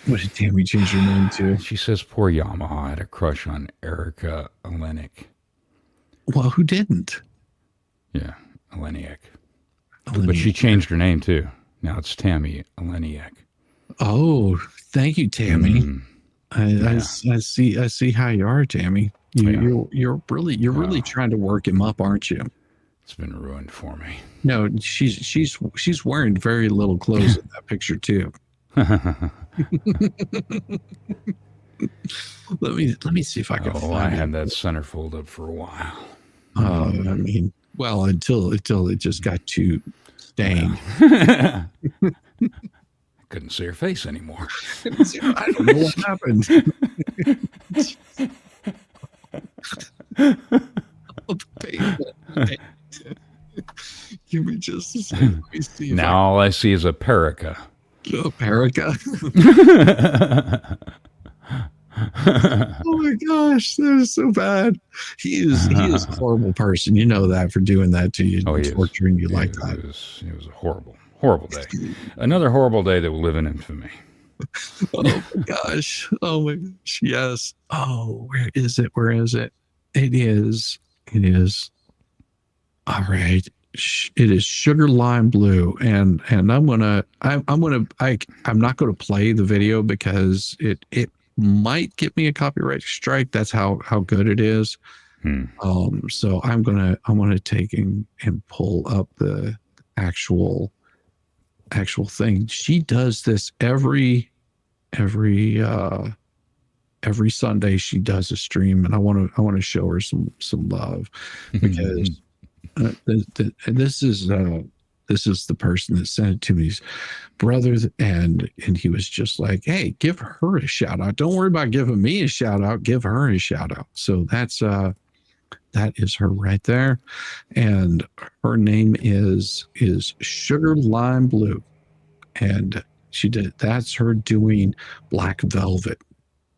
What did Tammy change her name to? She says poor Yamaha had a crush on Erica Olenek. Well, who didn't? Yeah, Oleniak. But she changed her name too. Now it's Tammy Oleniak. Oh, thank you, Tammy. I see how you are, Tammy. You're really trying to work him up, aren't you? It's been ruined for me. No, she's wearing very little clothes in that picture too. Let me see if I can find I had that centerfold up for a while. I mean, well, until it just got too stained. Couldn't see her face anymore. I don't know what happened. Give me just a second. Let me see now all I see is a perica. A perica? Oh my gosh, that is so bad. He is a horrible person. You know that for doing that to you, torturing you like that. It was a horrible day. Another horrible day that will live in infamy. Oh my gosh. Oh my gosh. Yes. Oh, where is it? It is. All right. It is Sugar Lime Blue, and I'm not going to play the video because it might get me a copyright strike. That's how good it is. So I'm gonna take and pull up the actual thing. She does this every Sunday. She does a stream, and I want to show her some love because this is the person that sent it to me's brother, and he was just like, hey, give her a shout out. Don't worry about giving me a shout out, give her a shout out. So that is her right there, and her name is Sugar Lime Blue, and that's her doing Black Velvet,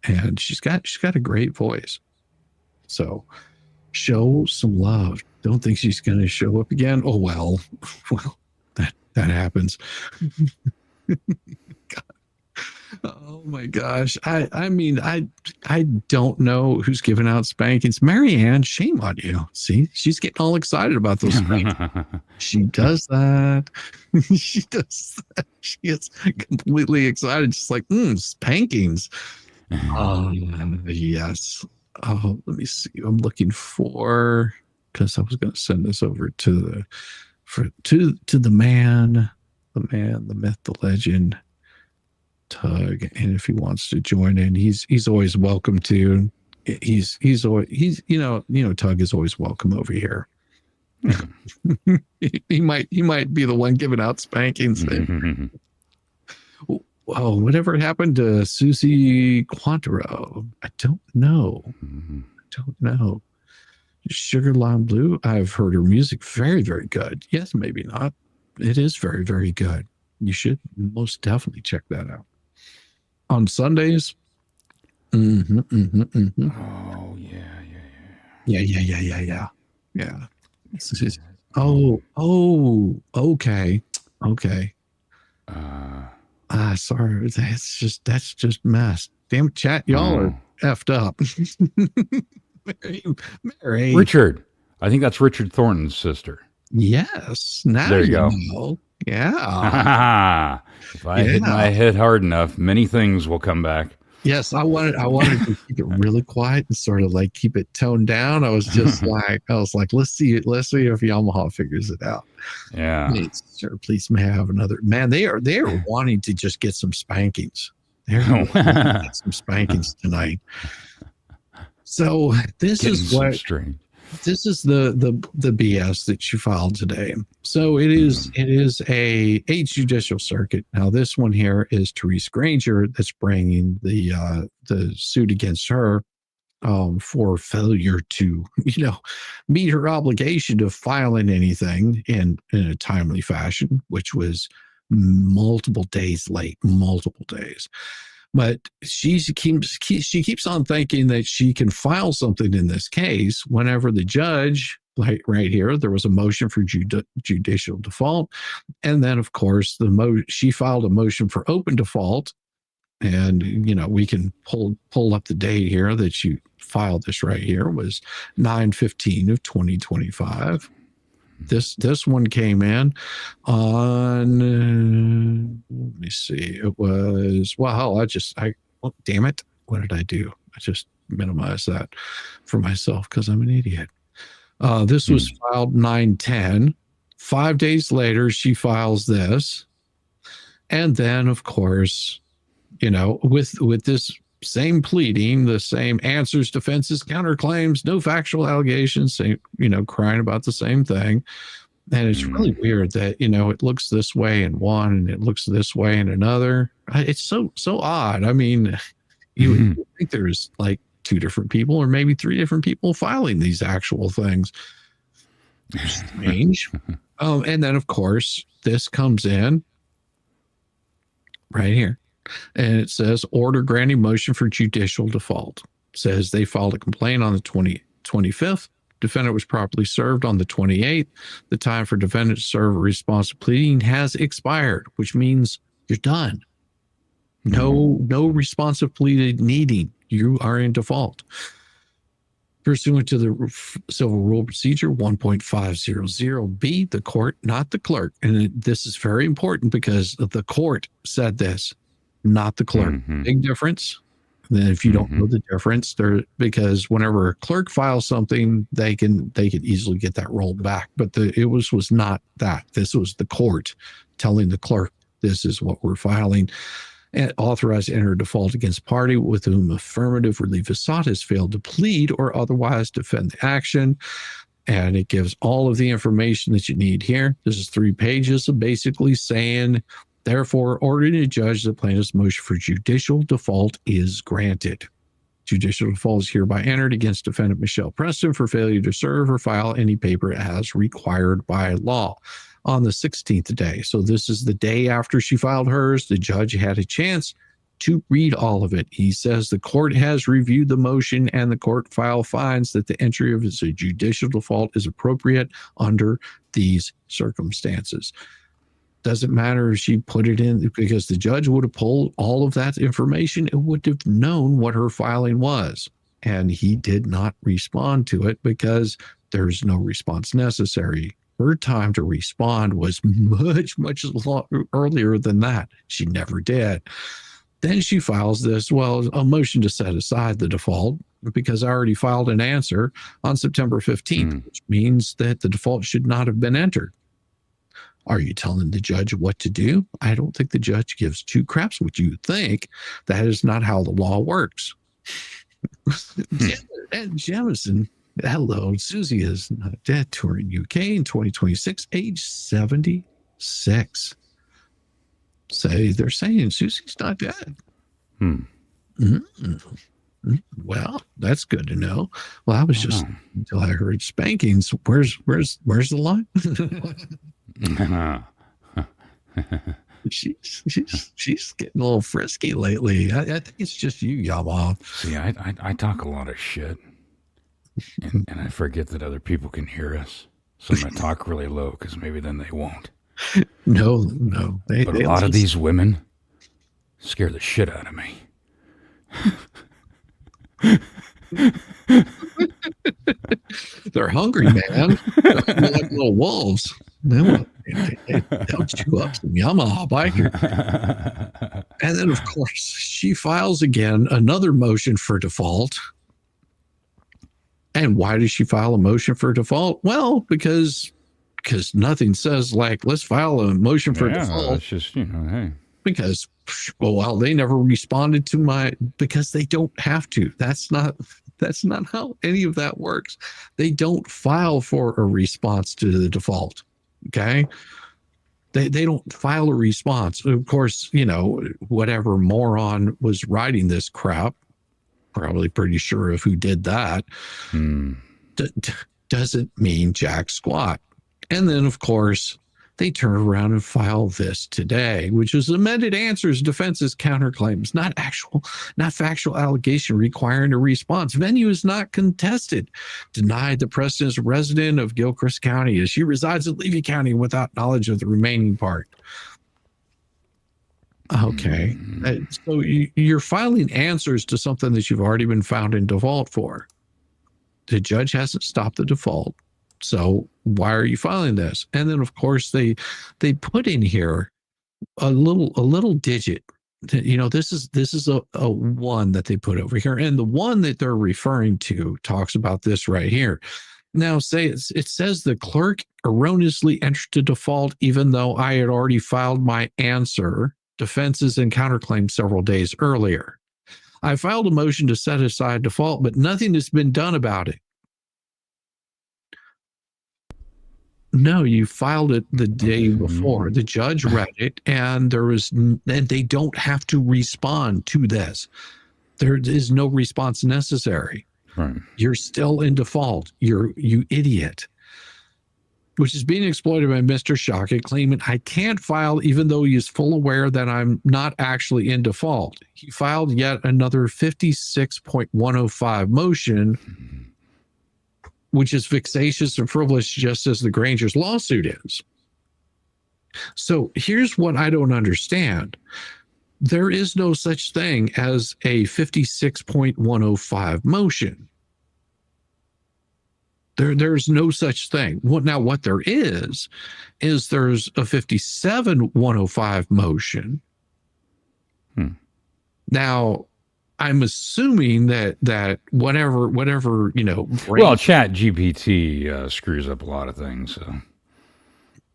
and she's got a great voice. So show some love. Don't think she's going to show up again. Oh well that happens. Oh my gosh. I mean, I don't know who's giving out spankings. Marianne, shame on you. See, she's getting all excited about those spankings. She does that. She does that. She gets completely excited, just like, spankings. Yes. Oh, let me see. I'm looking for, because I was going to send this over to the man, the myth, the legend, Tug, and if he wants to join in, he's always welcome to. He's Tug is always welcome over here. he might be the one giving out spankings. Oh, whatever happened to Susie Quantero? I don't know. Sugar Lime Blue, I've heard her music, very, very good. Yes, maybe not. It is very, very good. You should most definitely check that out. On Sundays. Oh, yeah. Oh, okay. Sorry. That's just mess. Damn it, chat. Y'all are effed up. Mary. Richard. I think that's Richard Thornton's sister. Yes. Now there you go. Know. Yeah. If I hit my head hard enough, many things will come back. Yes, I wanted to keep it really quiet and sort of like keep it toned down. I was like, let's see if Yamaha figures it out. Yeah. Please, sir, please may I have another. Man, they are wanting to just get some spankings. They're wanting to get some spankings tonight. So this is what strange. This is the BS that you filed today. So it is a judicial circuit. Now this one here is Therese Granger that's bringing the suit against her for failure to meet her obligation of filing anything in a timely fashion, which was multiple days late, multiple days. But she keeps on thinking that she can file something in this case whenever the judge, like right here, there was a motion for judicial default. And then, of course, she filed a motion for open default. And, we can pull up the date here that she filed this right here was 9/15 of 2025. This one came in on, let me see, it was, damn it. What did I do? I just minimized that for myself because I'm an idiot. This was filed 9/10. 5 days later, she files this. And then, of course, with this same pleading, the same answers, defenses, counterclaims, no factual allegations, same, crying about the same thing. And it's really weird that, it looks this way in one and it looks this way in another. It's so odd. I mean, you would think there's like two different people or maybe three different people filing these actual things. Strange. And then, of course, this comes in right here. And it says order granting motion for judicial default. It says they filed a complaint on the 25th. Defendant was properly served on the 28th. The time for defendant to serve a response to pleading has expired, which means you're done. No responsive plea needing. You are in default. Pursuant to the Civil Rule Procedure 1.500B, the court, not the clerk. And this is very important because the court said this, not the clerk. Big difference. Then if you don't know the difference, because whenever a clerk files something, they can easily get that rolled back. But it was not that. This was the court telling the clerk, this is what we're filing. And authorized to enter default against party with whom affirmative relief is sought has failed to plead or otherwise defend the action. And it gives all of the information that you need here. This is 3 pages of basically saying, therefore, ordering a judge the plaintiff's motion for judicial default is granted. Judicial default is hereby entered against defendant Michelle Preston for failure to serve or file any paper as required by law on the 16th day. So this is the day after she filed hers. The judge had a chance to read all of it. He says the court has reviewed the motion and the court file finds that the entry of a judicial default is appropriate under these circumstances. Doesn't matter if she put it in, because the judge would have pulled all of that information. It would have known what her filing was. And he did not respond to it because there's no response necessary. Her time to respond was much earlier than that. She never did. Then she files this, a motion to set aside the default because I already filed an answer on September 15th, which means that the default should not have been entered. Are you telling the judge what to do? I don't think the judge gives two craps what you think. That is not how the law works. And Jamison, hello, Susie is not dead, touring UK in 2026, age 76. They're saying Susie's not dead. Well, that's good to know. Well, I was just until I heard spankings. Where's the line? She's getting a little frisky lately. I think it's just you, Yamaha. See, I talk a lot of shit, and I forget that other people can hear us. So I'm gonna talk really low because maybe then they won't. No. But a lot of these women scare the shit out of me. They're hungry, man. They're like little wolves. They'll chew up some Yamaha biker. And then, of course, she files again another motion for default. And why does she file a motion for default? Well, because nothing says like, let's file a motion for default. It's just, hey. Because, well, they never responded to because they don't have to. That's not how any of that works. They don't file for a response to the default. Okay. They don't file a response. Of course, whatever moron was writing this crap, probably pretty sure of who did that, doesn't mean jack squat. And then, of course, they turn around and file this today, which is amended answers, defenses, counterclaims, not factual allegation requiring a response. Venue is not contested. Denied the president's resident of Gilchrist County as she resides in Levy County without knowledge of the remaining part. Okay. So you're filing answers to something that you've already been found in default for. The judge hasn't stopped the default. So why are you filing this? And then, of course, they put in here a little digit. This is a one that they put over here, and the one that they're referring to talks about this right here. Now, it says the clerk erroneously entered to default, even though I had already filed my answer, defenses, and counterclaims several days earlier. I filed a motion to set aside default, but nothing has been done about it. No, you filed it the day before. The judge read it, and they don't have to respond to this. There is no response necessary. Right. You're still in default. You idiot. Which is being exploited by Mr. Shockett, claiming I can't file even though he is full aware that I'm not actually in default. He filed yet another 56.105 motion, which is vexatious and frivolous, just as the Granger's lawsuit is. So here's what I don't understand. There is no such thing as a 56.105 motion. There's no such thing. What there is there's a 57.105 motion. Now, I'm assuming that whatever Well, Chat GPT screws up a lot of things. So.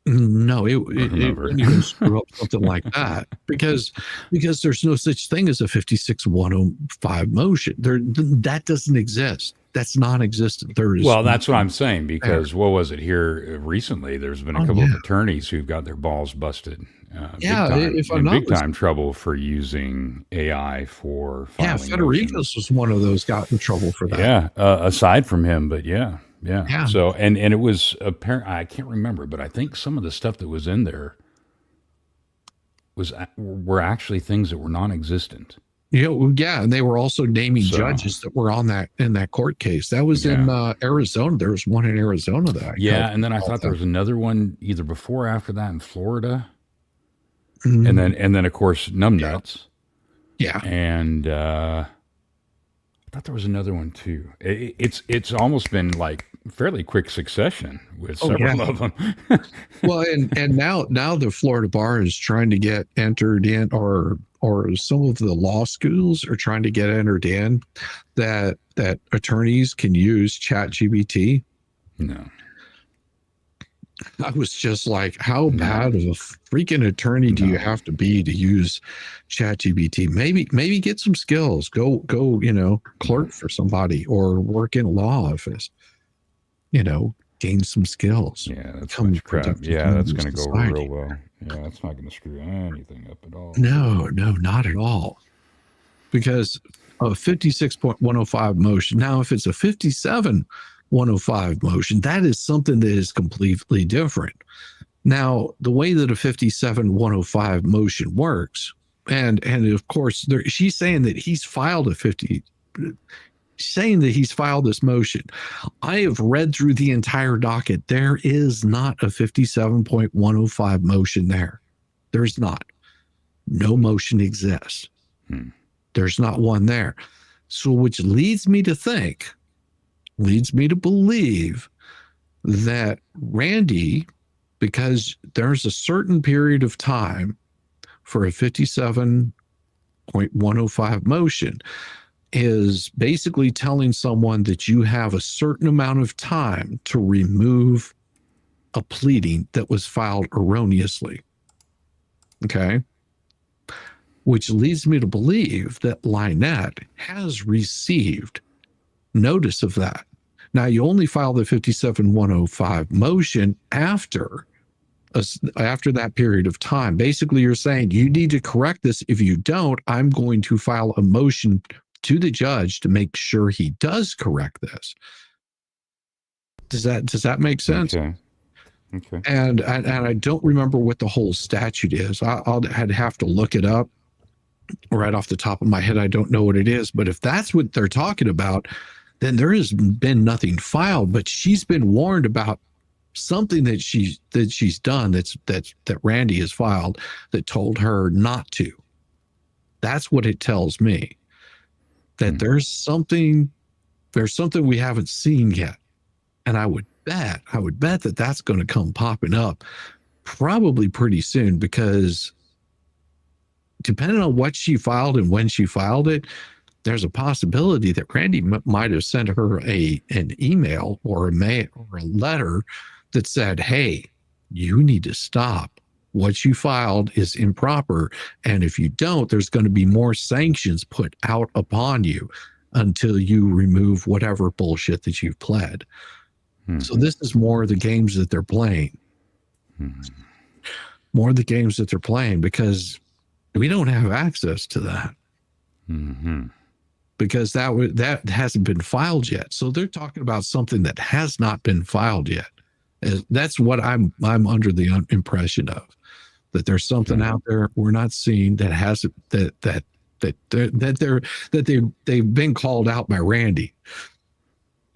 No, it wouldn't even screw up something like that because there's no such thing as a 56.105 motion. That doesn't exist. That's non-existent. That's what I'm saying, because what was it here recently? There's been a couple of attorneys who've got their balls busted. Big time trouble for using AI for filing Federicus motions. was one of those got in trouble for that. Yeah, aside from him, but yeah. So and it was apparent. I can't remember, but I think some of the stuff that was in there were actually things that were non-existent. And they were also naming judges that were in that court case. That was in Arizona. There was one in Arizona that and then I thought there was another one either before or after that in Florida. And then of course numbnuts. Yeah. And I thought there was another one too. It's almost been like fairly quick succession with several of them. Well, and now the Florida bar is trying to get entered in, or some of the law schools are trying to get entered in that attorneys can use ChatGPT. No. I was just like, how bad of a freaking attorney do you have to be to use ChatGPT? Maybe get some skills. Go, clerk for somebody or work in a law office. Gain some skills. Yeah, that's much crap. Yeah, that's going to go real well. Yeah, that's not going to screw anything up at all. No, not at all. Because a 56.105 motion. Now, if it's a 57.105 motion, that is something that is completely different. Now, the way that a 57.105 motion works, and of course, she's saying that he's filed this motion. I have read through the entire docket. There is not a 57.105 motion there. There's not. No motion exists. There's not one there. So which leads me to believe that Randy, because there's a certain period of time for a 57 .105 motion is basically telling someone that you have a certain amount of time to remove a pleading that was filed erroneously. Okay. Which leads me to believe that Lynette has received notice of that. Now, you only file the 57105 motion after that period of time. Basically, you're saying you need to correct this. If you don't, I'm going to file a motion to the judge to make sure he does correct this. Does that make sense? Okay. Okay. And I don't remember what the whole statute is. I'd have to look it up right off the top of my head. I don't know what it is, but if that's what they're talking about, then there has been nothing filed, but she's been warned about something that she's done that Randy has filed that told her not to. That's what it tells me. That there's something we haven't seen yet. And I would bet that that's going to come popping up probably pretty soon, because depending on what she filed and when she filed it, there's a possibility that Randy might have sent her an email or a mail or a letter that said, hey, you need to stop. What you filed is improper. And if you don't, there's going to be more sanctions put out upon you until you remove whatever bullshit that you've pled. So this is more of the games that they're playing. More of the games that they're playing, because we don't have access to that. Because that hasn't been filed yet. So they're talking about something that has not been filed yet. That's what I'm under the impression of, that there's something out there we're not seeing that hasn't they've been called out by Randy,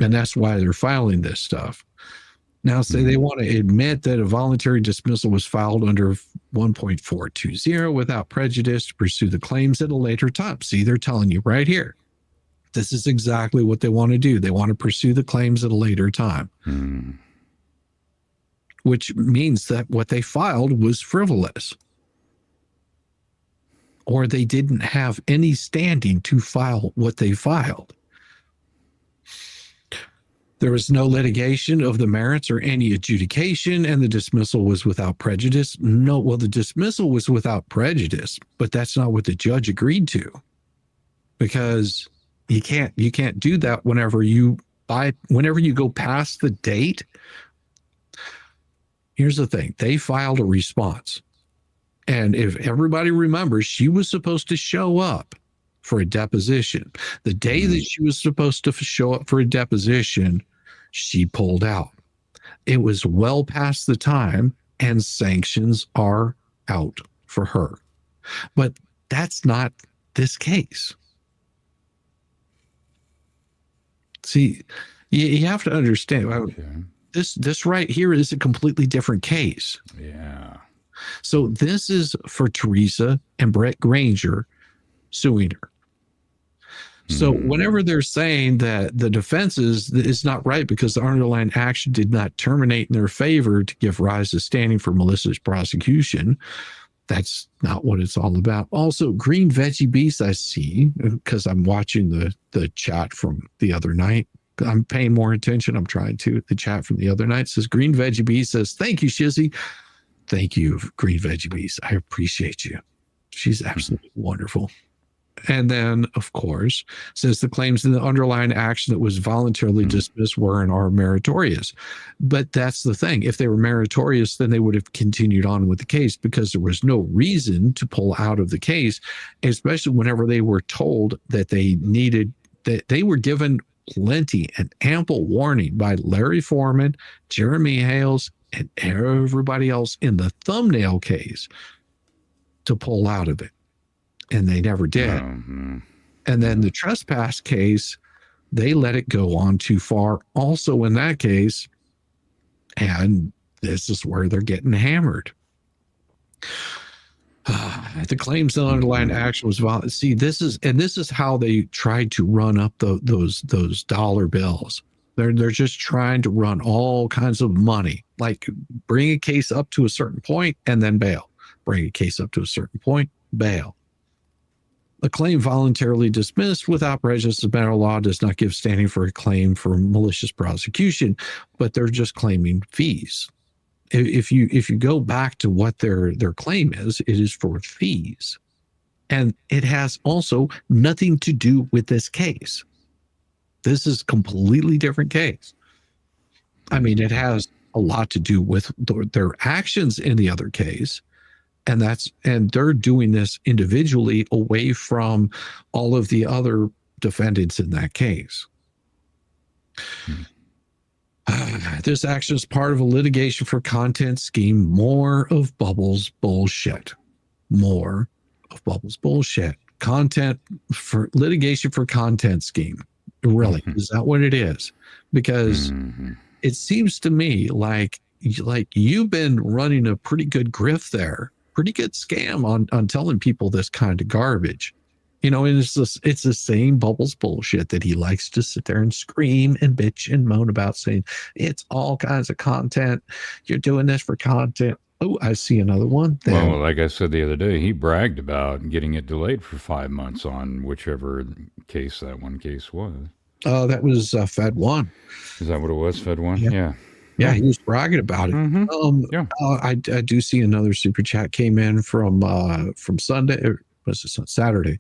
and that's why they're filing this stuff. Now, say they want to admit that a voluntary dismissal was filed under 1.420 without prejudice to pursue the claims at a later time. See, they're telling you right here. This is exactly what they want to do. They want to pursue the claims at a later time. Which means that what they filed was frivolous. Or they didn't have any standing to file what they filed. There was no litigation of the merits or any adjudication, and the dismissal was without prejudice. No, well, the dismissal was without prejudice, but that's not what the judge agreed to. Because you can't do that whenever you go past the date. Here's the thing. They filed a response. And if everybody remembers, she was supposed to show up for a deposition. The day that she was supposed to show up for a deposition, she pulled out. It was well past the time, and sanctions are out for her. But that's not this case. See, you have to understand, this right here is a completely different case. Yeah. So this is for Teresa and Brett Granger suing her. So whenever they're saying that the defense is not right because the underlying action did not terminate in their favor to give rise to standing for malicious prosecution, that's not what it's all about. Also, Green Veggie Beast, I see, because I'm watching the chat from the other night. I'm paying more attention. I'm trying to. The chat from the other night says, Green Veggie Beast says, thank you, Shizzy. Thank you, Green Veggie Beast. I appreciate you. She's absolutely wonderful. And then, of course, says the claims in the underlying action that was voluntarily dismissed were and are meritorious. But that's the thing. If they were meritorious, then they would have continued on with the case, because there was no reason to pull out of the case, especially whenever they were told that they were given plenty and ample warning by Larry Foreman, Jeremy Hales, and everybody else in the thumbnail case to pull out of it. And they never did. And then the trespass case, they let it go on too far also in that case. And this is where they're getting hammered. The claims in the underlying action was violent. See, this is how they tried to run up those dollar bills. They're just trying to run all kinds of money, like bring a case up to a certain point and then bail. Bring a case up to a certain point, bail. A claim voluntarily dismissed without prejudice of matter of law does not give standing for a claim for malicious prosecution, but they're just claiming fees. If you go back to what their claim is, it is for fees. And it has also nothing to do with this case. This is a completely different case. I mean, it has a lot to do with their actions in the other case. And they're doing this individually away from all of the other defendants in that case. This action is part of a litigation for content scheme. More of Bubbles bullshit. More of Bubbles bullshit. Content for litigation for content scheme. Really, is that what it is? Because it seems to me like you've been running a pretty good grift there, pretty good scam on telling people this kind of garbage. You know, and it's the same Bubbles bullshit that he likes to sit there and scream and bitch and moan about, saying it's all kinds of content. You're doing this for content. Oh, I see another one. Well, like I said the other day, he bragged about getting it delayed for 5 months on whichever case that one case was. That was Fed 1. Is that what it was? Fed 1? Yeah. Yeah, he was bragging about it. I do see another super chat came in from Sunday. Was this on Saturday?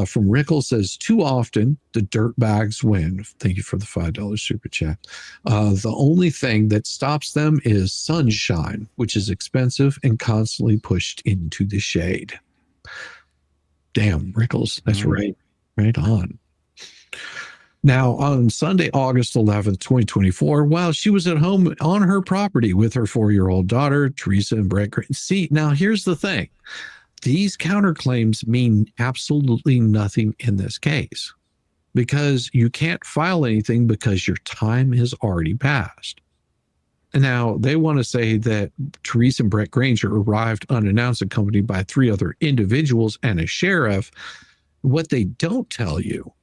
From Rickle, says, too often the dirt bags win. Thank you for the $5 super chat. The only thing that stops them is sunshine, which is expensive and constantly pushed into the shade. Damn, Rickles, that's right. Right on. Now, on Sunday, August 11th, 2024, while she was at home on her property with her 4-year-old daughter, Teresa and Brett. See, now here's the thing. These counterclaims mean absolutely nothing in this case because you can't file anything because your time has already passed. And now they want to say that Teresa and Brett Granger arrived unannounced, accompanied by 3 other individuals and a sheriff. What they don't tell you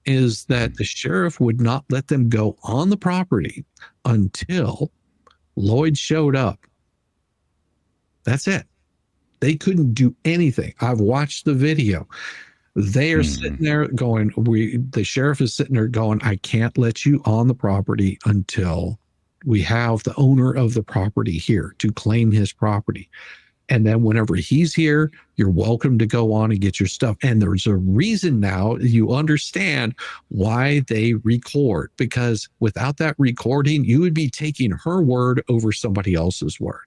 is that the sheriff would not let them go on the property until Lloyd showed up. That's it. They couldn't do anything. I've watched the video. They are sitting there going, the sheriff is sitting there going, I can't let you on the property until we have the owner of the property here to claim his property. And then whenever he's here, you're welcome to go on and get your stuff. And there's a reason now you understand why they record, because without that recording, you would be taking her word over somebody else's word.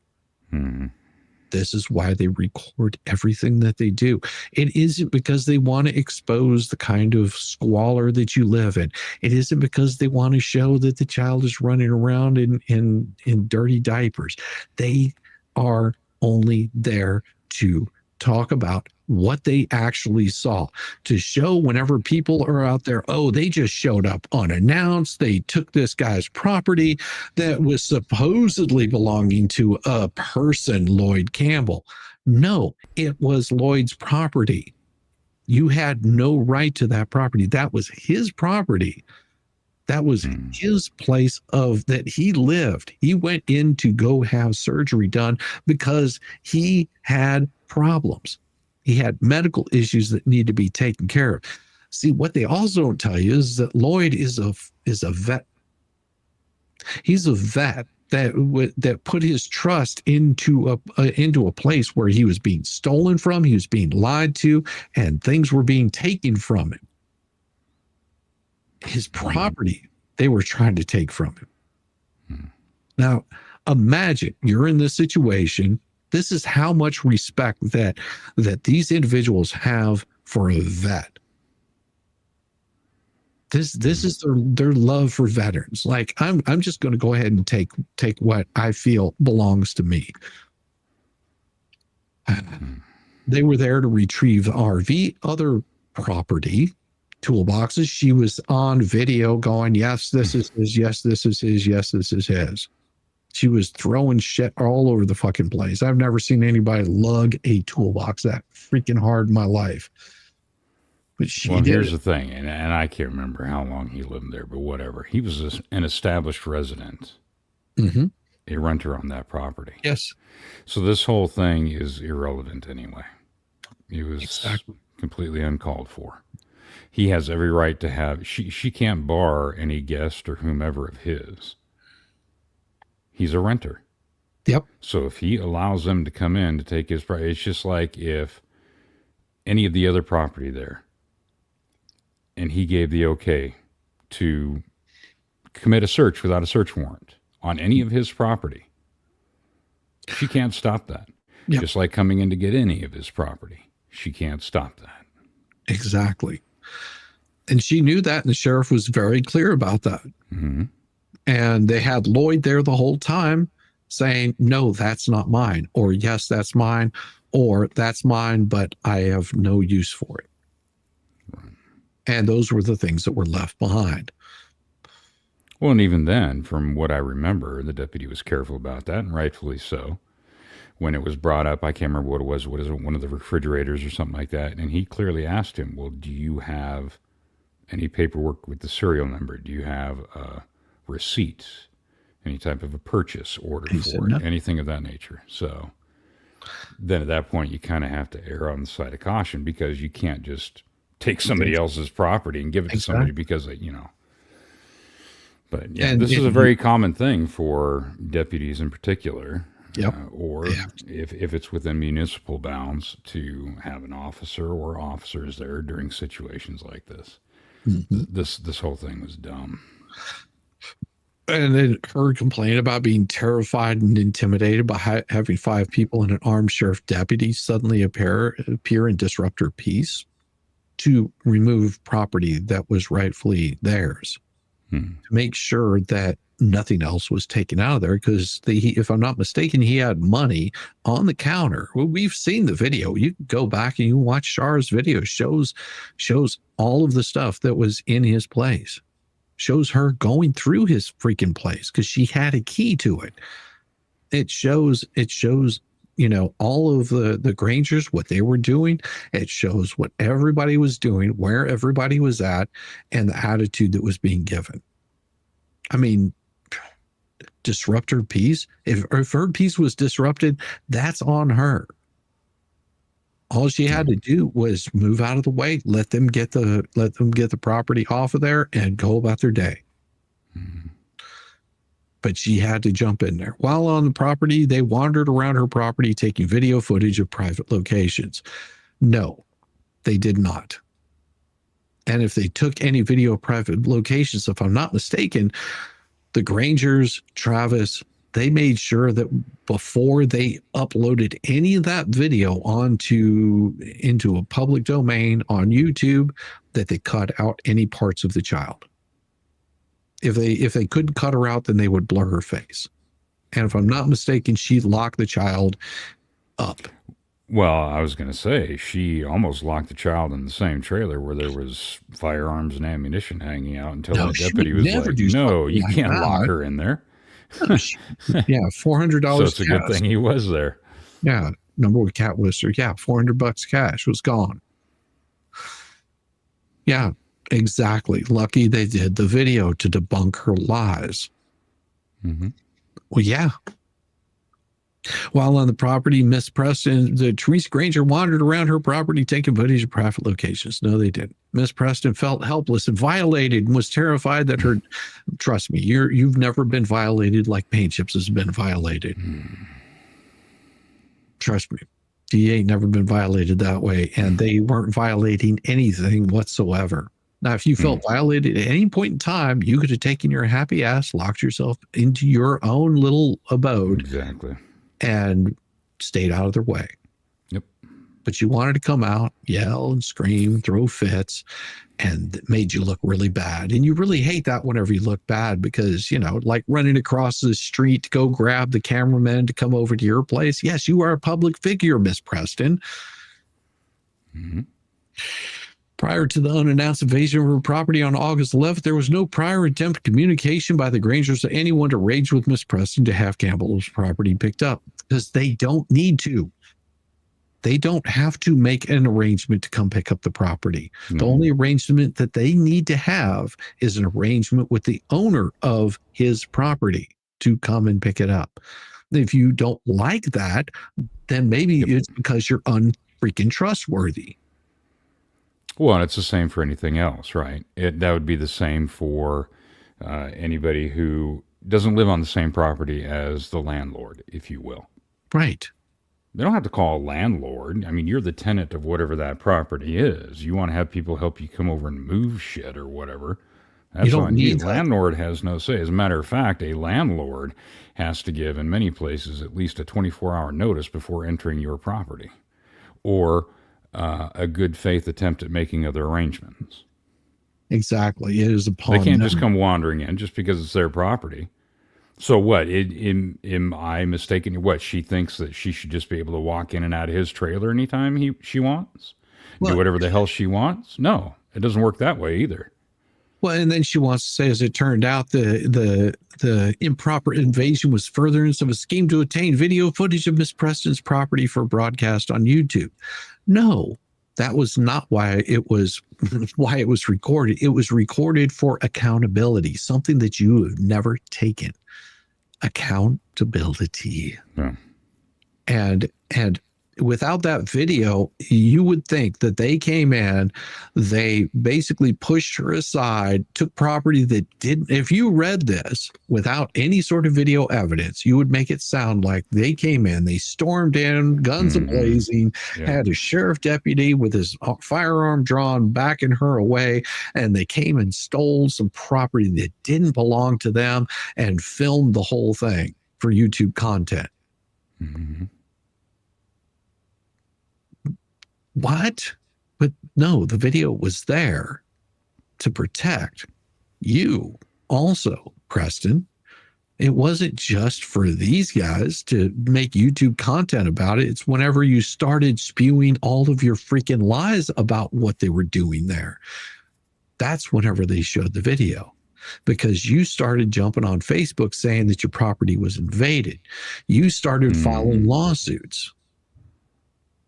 This is why they record everything that they do. It isn't because they want to expose the kind of squalor that you live in. It isn't because they want to show that the child is running around in dirty diapers. They are only there to talk about what they actually saw, to show whenever people are out there, oh, they just showed up unannounced. They took this guy's property that was supposedly belonging to a person, Lloyd Campbell. No, it was Lloyd's property. You had no right to that property. That was his property. That was his place that he lived. He went in to go have surgery done because he had problems. He had medical issues that need to be taken care of. See, what they also don't tell you is that Lloyd is a vet. He's a vet that put his trust into a place where he was being stolen from, he was being lied to, and things were being taken from him. His property they were trying to take from him. Now, imagine you're in this situation. This is how much respect that these individuals have for a vet. This is their love for veterans. Like, I'm just going to go ahead and take what I feel belongs to me. They were there to retrieve the RV, other property, toolboxes. She was on video going, yes, this is his, yes, this is his, yes, this is his. She was throwing shit all over the fucking place. I've never seen anybody lug a toolbox that freaking hard in my life. But she did. Here's the thing, and I can't remember how long he lived there, but whatever. He was an established resident, a renter on that property. Yes. So this whole thing is irrelevant anyway. He was completely uncalled for. He has every right to have, she can't bar any guest or whomever of his. He's a renter. Yep. So if he allows them to come in to take his property, it's just like if any of the other property there, and he gave the okay to commit a search without a search warrant on any of his property, she can't stop that. Yep. Just like coming in to get any of his property, she can't stop that. Exactly. And she knew that, and the sheriff was very clear about that. Mm-hmm. And they had Lloyd there the whole time saying, no, that's not mine, or yes, that's mine, or that's mine, but I have no use for it. Right. And those were the things that were left behind. Well, and even then, from what I remember, the deputy was careful about that, and rightfully so. When it was brought up, I can't remember what it was. What is it? One of the refrigerators or something like that. And he clearly asked him, well, do you have any paperwork with the serial number? Do you have a receipt? Any type of a purchase order for it? Anything of that nature. So then at that point, you kind of have to err on the side of caution, because you can't just take somebody else's property and give it to somebody because, you know. But yeah, this is a very common thing for deputies in particular. Yep. Or if it's within municipal bounds, to have an officer or officers there during situations like this. Mm-hmm. This whole thing was dumb. And then her complaint about being terrified and intimidated by having 5 people and an armed sheriff deputy suddenly appear and disrupt her peace to remove property that was rightfully theirs. To make sure that nothing else was taken out of there, because if I'm not mistaken, he had money on the counter. Well, we've seen the video. You can go back and you watch Shara's video. Shows all of the stuff that was in his place. Shows her going through his freaking place because she had a key to it. It shows, you know, all of the Grangers, what they were doing. It shows what everybody was doing, where everybody was at, and the attitude that was being given. I mean, disrupt her peace. If her peace was disrupted, that's on her. All she had to do was move out of the way, let them get the property off of there, and go about their day. Mm-hmm. But she had to jump in there. While on the property, they wandered around her property taking video footage of private locations. No, they did not. And if they took any video of private locations, if I'm not mistaken, the Grangers, Travis, they made sure that before they uploaded any of that video into a public domain on YouTube, that they cut out any parts of the child. If they couldn't cut her out, then they would blur her face. And if I'm not mistaken, she locked the child up. Well, I was going to say, she almost locked the child in the same trailer where there was firearms and ammunition hanging out, until the deputy was like, no, you can't lock her in there. Yeah, $400. So it's a good thing he was there. Yeah, number one cat lister. Yeah, $400 cash was gone. Yeah, exactly. Lucky they did the video to debunk her lies. Mm-hmm. Well, yeah. While on the property, Miss Preston, the Teresa Granger wandered around her property taking footage of private locations. No, they didn't. Miss Preston felt helpless and violated and was terrified that her, trust me, you've never been violated like Paint Chips has been violated. Trust me. He ain't never been violated that way, and they weren't violating anything whatsoever. Now, if you felt violated at any point in time, you could have taken your happy ass, locked yourself into your own little abode. Exactly. And stayed out of their way. Yep. But you wanted to come out, yell and scream, throw fits, and it made you look really bad. And you really hate that whenever you look bad, because, you know, like running across the street to go grab the cameraman to come over to your place. Yes, you are a public figure, Miss Preston. Mm-hmm. Prior to the unannounced invasion of her property on August 11th, there was no prior attempt at communication by the Grangers to anyone to arrange with Miss Preston to have Campbell's property picked up, because they don't need to. They don't have to make an arrangement to come pick up the property. The only arrangement that they need to have is an arrangement with the owner of his property to come and pick it up. If you don't like that, then maybe it's because you're unfreaking trustworthy. Well, and it's the same for anything else, right? That would be the same for anybody who doesn't live on the same property as the landlord, if you will. Right. They don't have to call a landlord. I mean, you're the tenant of whatever that property is. You want to have people help you come over and move shit or whatever. That's on you. Landlord has no say. As a matter of fact, a landlord has to give, in many places, at least a 24-hour notice before entering your property, or a good faith attempt at making other arrangements. Exactly. It is upon They can't just come wandering in just because it's their property. So what? Am I mistaken? What, she thinks that she should just be able to walk in and out of his trailer anytime she wants? Do whatever the hell she wants? No, it doesn't work that way either. Well, and then she wants to say, as it turned out, the improper invasion was furtherance of a scheme to obtain video footage of Miss Preston's property for broadcast on YouTube. No, that was not why it was recorded. It was recorded for accountability, something that you have never taken. Accountability. Yeah. And without that video, you would think that they came in, they basically pushed her aside, took property that didn't. If you read this without any sort of video evidence, you would make it sound like they came in, they stormed in, guns a-blazing, had a sheriff deputy with his firearm drawn, backing her away, and they came and stole some property that didn't belong to them and filmed the whole thing for YouTube content. Mm-hmm. What? But no, the video was there to protect you also, Preston. It wasn't just for these guys to make YouTube content about it. It's whenever you started spewing all of your freaking lies about what they were doing there. That's whenever they showed the video, because you started jumping on Facebook saying that your property was invaded. You started filing lawsuits.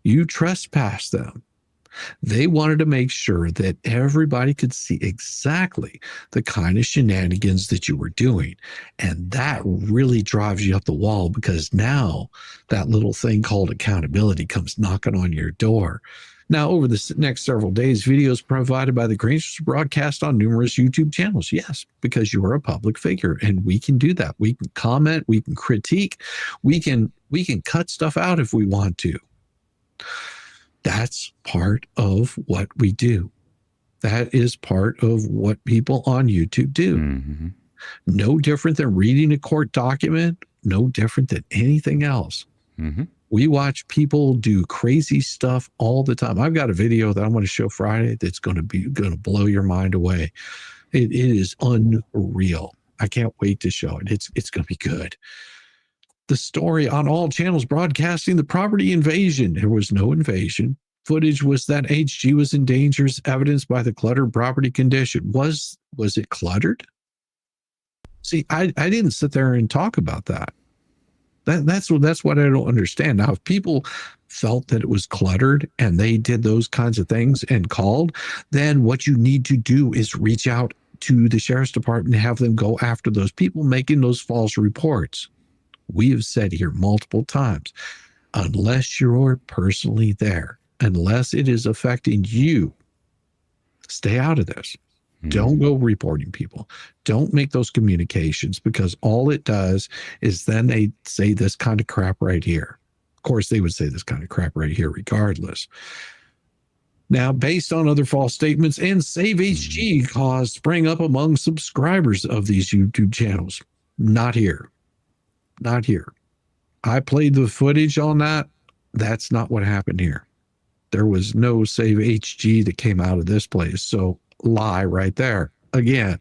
You trespassed them. They wanted to make sure that everybody could see exactly the kind of shenanigans that you were doing. And that really drives you up the wall, because now that little thing called accountability comes knocking on your door. Now, over the next several days, videos provided by the Grangers broadcast on numerous YouTube channels. Yes, because you are a public figure, and we can do that. We can comment, we can critique, we can cut stuff out if we want to. That's part of what we do. That is part of what people on YouTube do. Mm-hmm. No different than reading a court document, no different than anything else. Mm-hmm. We watch people do crazy stuff all the time. I've got a video that I'm going to show Friday that's going to blow your mind away. It is unreal. I can't wait to show it. It's going to be good. The story on all channels broadcasting the property invasion. There was no invasion. Footage was that HG was in danger, as evidenced by the cluttered property condition. Was it cluttered? See, I didn't sit there and talk about that. That's what I don't understand. Now, if people felt that it was cluttered and they did those kinds of things and called, then what you need to do is reach out to the sheriff's department and have them go after those people making those false reports. We have said here multiple times, unless you're personally there, unless it is affecting you, stay out of this. Don't go reporting people. Don't make those communications, because all it does is then they say this kind of crap right here. Of course, they would say this kind of crap right here regardless. Now, based on other false statements, and Save HG caused spring up among subscribers of these YouTube channels. Not here. Not here. I played the footage on that. That's not what happened here. There was no Save HG that came out of this place. So lie right there. Again,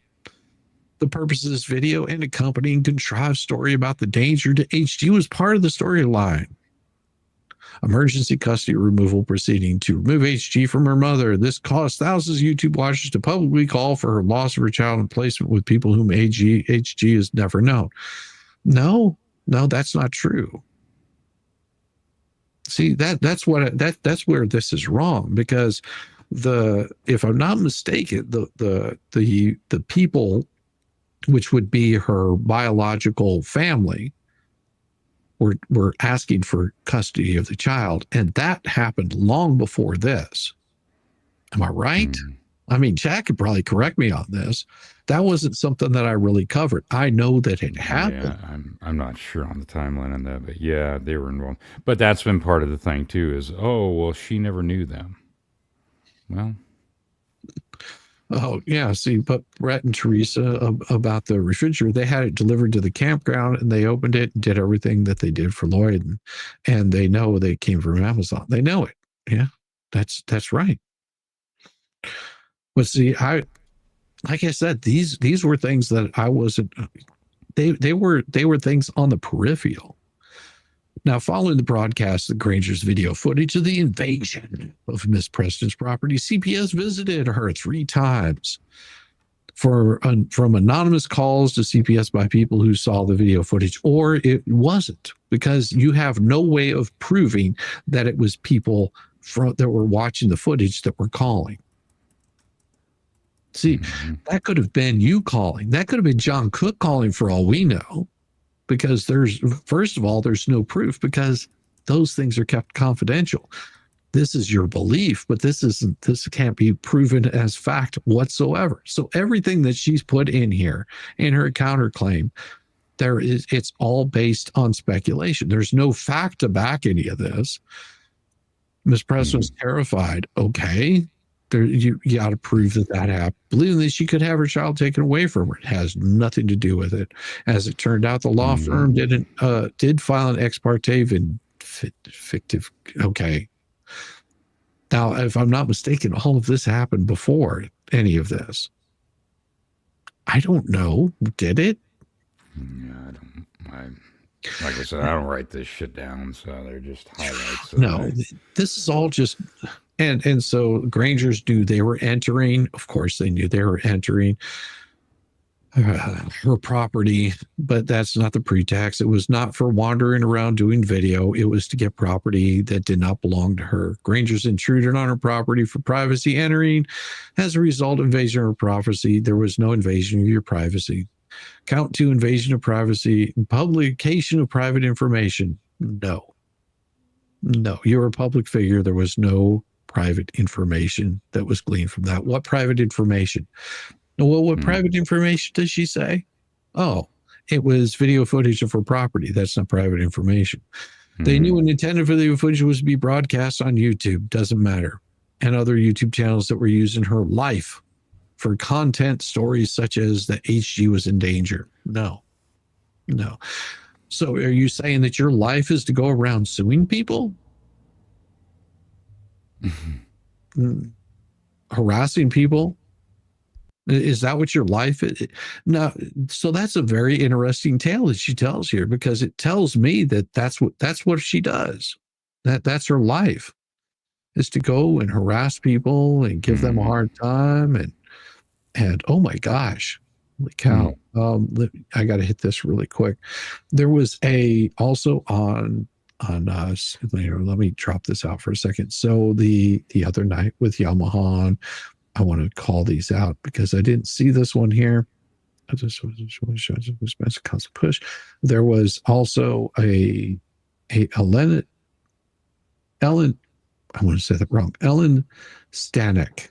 the purpose of this video and accompanying contrived story about the danger to HG was part of the storyline. Emergency custody removal proceeding to remove HG from her mother. This caused thousands of YouTube watchers to publicly call for her loss of her child and placement with people whom HG has never known. No, that's not true. See, that's where this is wrong, because if I'm not mistaken, the people, which would be her biological family, were asking for custody of the child, and that happened long before this. Am I right? Hmm. I mean, Jack could probably correct me on this. That wasn't something that I really covered. I know that it happened. Yeah, I'm not sure on the timeline on that, but yeah, they were involved. But that's been part of the thing too. Is well, she never knew them. Well, Oh, yeah. See, but Brett and Teresa about the refrigerator, they had it delivered to the campground and they opened it and did everything that they did for Lloyd. And they know they came from Amazon. They know it. Yeah, that's right. But see, like I said, these were things that I wasn't, they were things on the peripheral. Now, following the broadcast of Granger's video footage of the invasion of Miss Preston's property, CPS visited her 3 times from anonymous calls to CPS by people who saw the video footage, or it wasn't, because you have no way of proving that it was people that were watching the footage that were calling. See, that could have been you calling. That could have been John Cook calling for all we know. Because first of all, there's no proof because those things are kept confidential. This is your belief, but this can't be proven as fact whatsoever. So everything that she's put in here in her counterclaim, it's all based on speculation. There's no fact to back any of this. Miss Preston's terrified. Okay. You got to prove that happened. Believing that she could have her child taken away from her. It has nothing to do with it. As it turned out, the law firm did file an ex parte fictive. Okay. Now, if I'm not mistaken, all of this happened before any of this. I don't know. Did it? Yeah, like I said, I don't write this shit down, so they're just highlights. No, this is all just. And so Grangers knew they were entering. Of course, they knew they were entering her property, but that's not the pretext. It was not for wandering around doing video. It was to get property that did not belong to her. Grangers intruded on her property for privacy entering. As a result of invasion of her privacy, there was no invasion of your privacy. Count 2, invasion of privacy, publication of private information. No, you're a public figure. There was no private information that was gleaned from that. What private information? Well, what private information does she say? Oh, it was video footage of her property. That's not private information. They knew and intended for the video footage was to be broadcast on YouTube. Doesn't matter. And other YouTube channels that were used in her life for content stories such as that HG was in danger. No. So are you saying that your life is to go around suing people? Harassing people? Is that what your life is? No. So that's a very interesting tale that she tells here, because it tells me that that's what she does. That's her life, is to go and harass people and give them a hard time. And oh my gosh, holy cow. I got to hit this really quick. There was also on let me drop this out for a second. So the other night with Yamaha, I want to call these out because I didn't see this one here. Push. There was also Ellen, I want to say that wrong. Ellen Stanek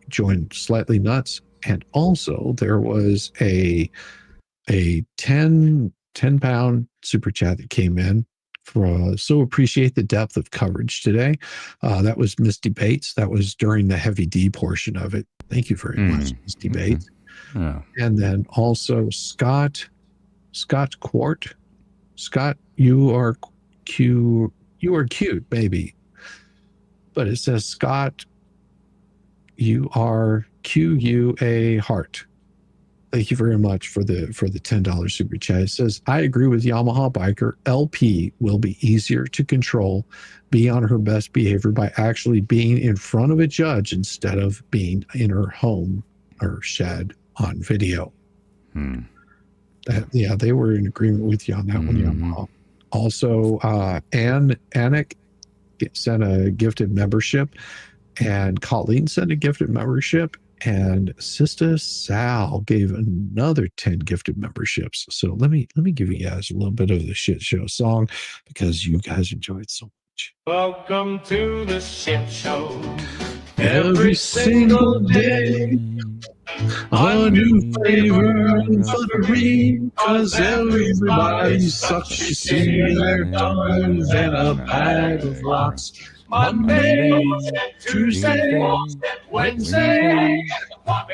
joined Slightly Nuts. And also there was a 10-pound super chat that came in for so appreciate the depth of coverage today. That was Misty Bates. That was during the heavy D portion of it. Thank you very much, Misty Bates. Yeah. And then also Scott Quart. Scott, you are cute, baby. But it says Scott, you are QUA heart. Thank you very much for the $10 super chat. It says, I agree with Yamaha Biker. LP will be easier to control, be on her best behavior by actually being in front of a judge instead of being in her home or shed on video. They were in agreement with you on that one, Yamaha. Also, Anik sent a gifted membership, and Colleen sent a gifted membership. And Sister Sal gave another 10 gifted memberships. So let me give you guys a little bit of the shit show song because you guys enjoyed so Welcome to the shit show. Every single day, a new flavor and futtery, 'cause everybody sucks, you see, their tongues and a bag of rocks. Monday, Tuesday, Wednesday,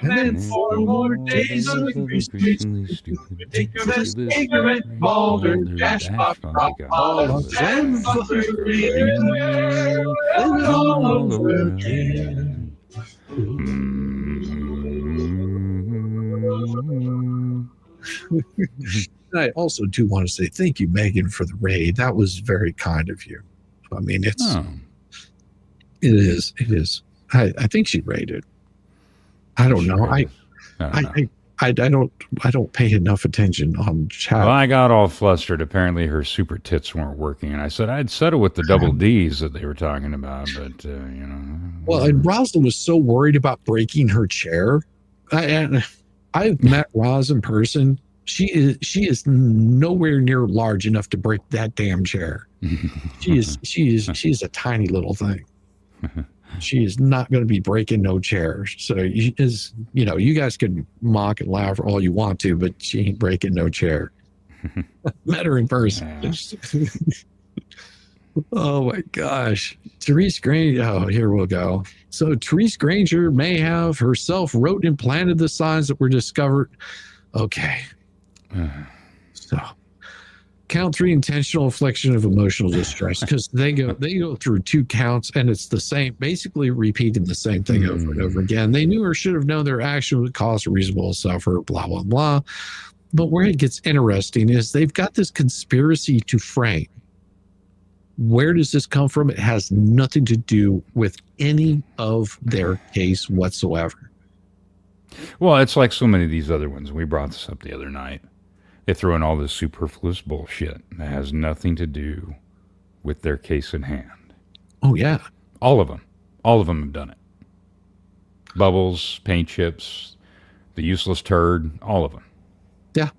and then 4 more days of increasingly stupid, ridiculous, ignorant, balder, dash, pop, rock, olives, and futtery. Live it all over again. I also do want to say thank you, Megan, for the raid. That was very kind of you. I mean, it is. I think she raided. I don't know. I don't pay enough attention on chat. Well, I got all flustered. Apparently, her super tits weren't working, and I said I'd settle with the double D's that they were talking about, but you know. Well, and Rosalind was so worried about breaking her chair. I've met Roz in person. She is nowhere near large enough to break that damn chair. She is a tiny little thing. She is not going to be breaking no chairs. So you guys can mock and laugh all you want to, but she ain't breaking no chair. Met her in person. Oh my gosh. Therese Granger. Oh, here we'll go. So Therese Granger may have herself wrote and planted the signs that were discovered. Okay. So count 3 intentional infliction of emotional distress, because they go through 2 counts and it's the same, basically repeating the same thing over and over again. They knew or should have known their action would cause a reasonable suffer, blah, blah, blah. But where it gets interesting is they've got this conspiracy to frame. Where does this come from? It has nothing to do with any of their case whatsoever. Well, it's like so many of these other ones. We brought this up the other night. They throw in all this superfluous bullshit that has nothing to do with their case in hand. Oh, yeah. All of them. All of them have done it. Bubbles, paint chips, the useless turd, all of them. Yeah.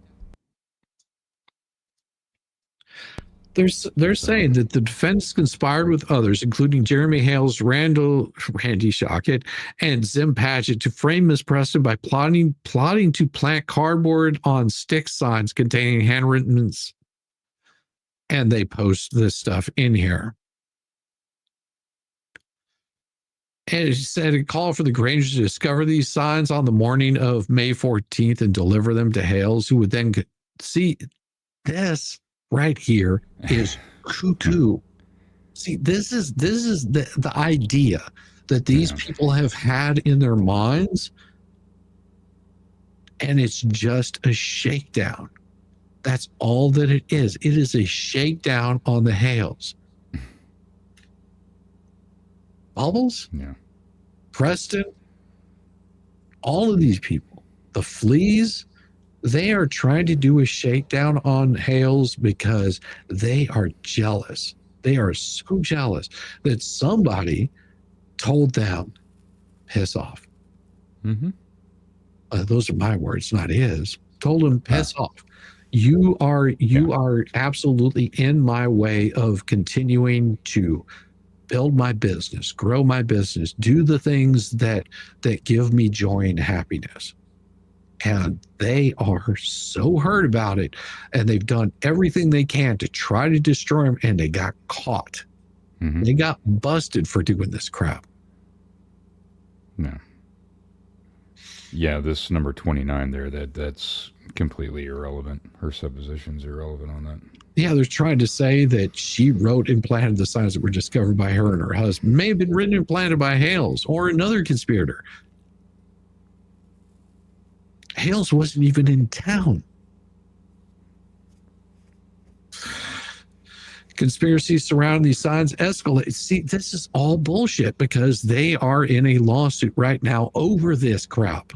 They're saying that the defense conspired with others, including Jeremy Hale's Randy Shockett and Zim Paget, to frame Miss Preston by plotting to plant cardboard on stick signs containing handwritten, and they post this stuff in here. And it said a call for the Grangers to discover these signs on the morning of May 14th and deliver them to Hales, who would then see this. Right here is cuckoo. See, this is the idea that these people have had in their minds, and it's just a shakedown. That's all that it is. It is a shakedown on the Hales. Bubbles, Preston, all of these people, the Fleas. They are trying to do a shakedown on Hales because they are jealous. They are so jealous that somebody told them, piss off. Those are my words, not his. Told him, piss off. You are absolutely in my way of continuing to build my business, grow my business, do the things that give me joy and happiness. And they are so hurt about it, and they've done everything they can to try to destroy him, and they got caught. They got busted for doing this crap. Yeah, this number 29 there, that's completely irrelevant. Her supposition's irrelevant on that. Yeah, they're trying to say that she wrote and planted the signs that were discovered by her and her husband. May have been written and planted by Hales or another conspirator. Hales wasn't even in town. Conspiracies surrounding these signs escalate. See, this is all bullshit because they are in a lawsuit right now over this crap.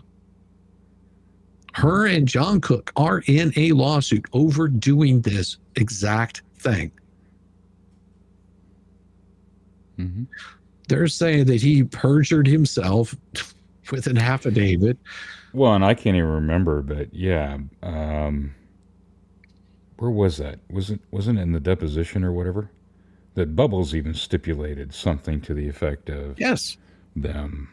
Her and John Cook are in a lawsuit over doing this exact thing. They're saying that he perjured himself with an affidavit. Well, and I can't even remember, but yeah, where was that? Wasn't it in the deposition or whatever? that Bubbles even stipulated something to the effect of Yes. them.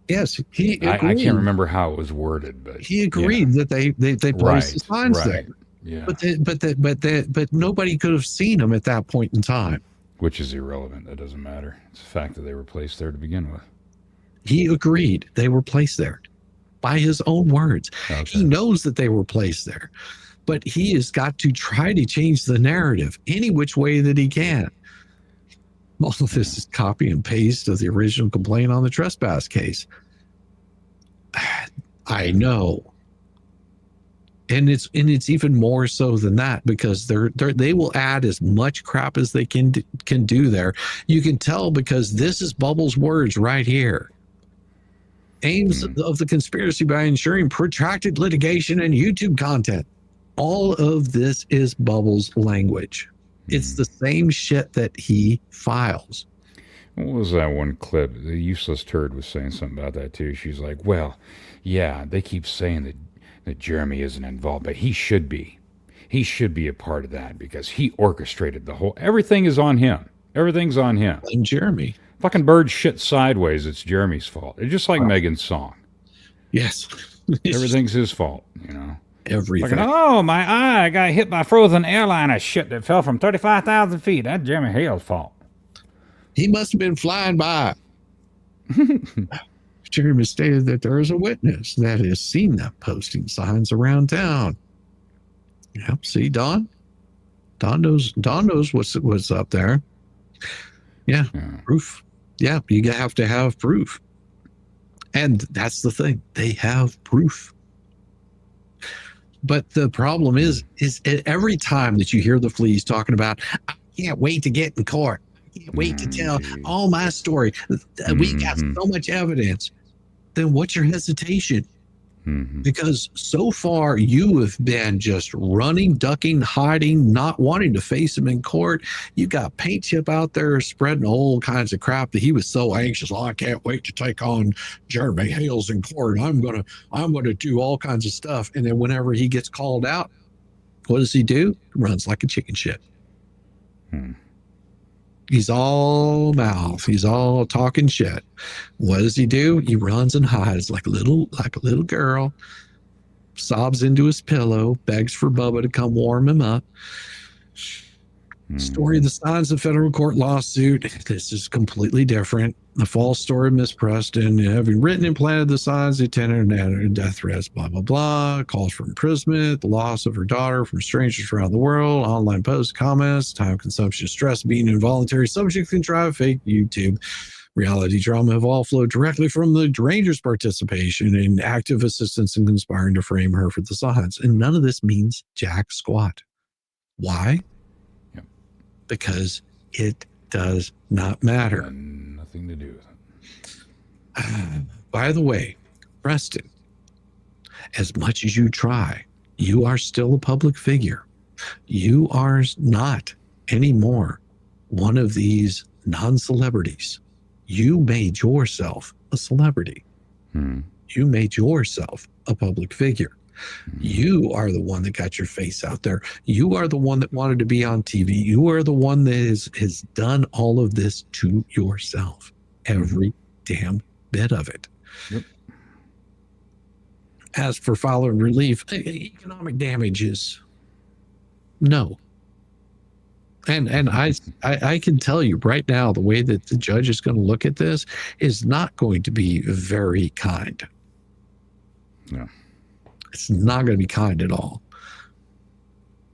Yes, he agreed. I can't remember how it was worded, but he agreed that they placed the signs there. Yeah, But nobody could have seen them at that point in time. which is irrelevant. That doesn't matter. It's the fact that they were placed there to begin with. He agreed they were placed there by his own words. Okay. He knows that they were placed there, but he has got to try to change the narrative any which way that he can. All of this is copy and paste of the original complaint on the trespass case. I know. And it's even more so than that, because they will add as much crap as they can do there. You can tell because this is Bubbles' words right here. Aims of the conspiracy by ensuring protracted litigation and YouTube content. All of this is Bubbles' language. It's the same shit that he files. What was that one clip? The useless turd was saying something about that too. She's like, well, yeah, they keep saying that Jeremy isn't involved, but he should be. He should be a part of that because he orchestrated the whole... Everything is on him. Everything's on him. And Jeremy. Fucking bird shit sideways. It's Jeremy's fault. It's just like Megan's song. Yes. Everything's his fault, you know. Everything. Like, oh, my eye got hit by frozen airliner shit that fell from 35,000 feet. That's Jeremy Hale's fault. He must have been flying by. Jeremy stated that there is a witness that has seen them posting signs around town. Yep. See, Don knows what's up there. Yeah. Proof. Yeah. You have to have proof. And that's the thing. They have proof. But the problem is every time that you hear the fleas talking about, I can't wait to get in court. I can't wait to tell all my story. We got so much evidence. Then what's your hesitation? Because so far you have been just running, ducking, hiding, not wanting to face him in court. You got Paint Chip out there spreading all kinds of crap that he was so anxious. Oh, I can't wait to take on Jeremy Hales in court. I'm gonna do all kinds of stuff. And then whenever he gets called out, what does he do? Runs like a chicken shit. He's all mouth. He's all talking shit. What does he do? He runs and hides like a little girl, sobs into his pillow, begs for Bubba to come warm him up. Story of the signs of federal court lawsuit. This is completely different. The false story of Miss Preston having written and planted the signs, the attendant and death threats, blah, blah, blah. Calls for imprisonment, the loss of her daughter from strangers around the world, online posts, comments, time consumption, stress, being involuntary, subject contrived, fake YouTube, reality drama have all flowed directly from the Rangers' participation in active assistance in conspiring to frame her for the signs. And none of this means jack squat. Why? Because it does not matter. Nothing to do with it. By the way, Preston, as much as you try, you are still a public figure. You are not anymore one of these non-celebrities. You made yourself a celebrity. You made yourself a public figure. You are the one that got your face out there. You are the one that wanted to be on TV. You are the one that has done all of this to yourself. Every damn bit of it. As for following relief, economic damages, no. And I can tell you right now, the way that the judge is going to look at this is not going to be very kind. No. It's not going to be kind at all.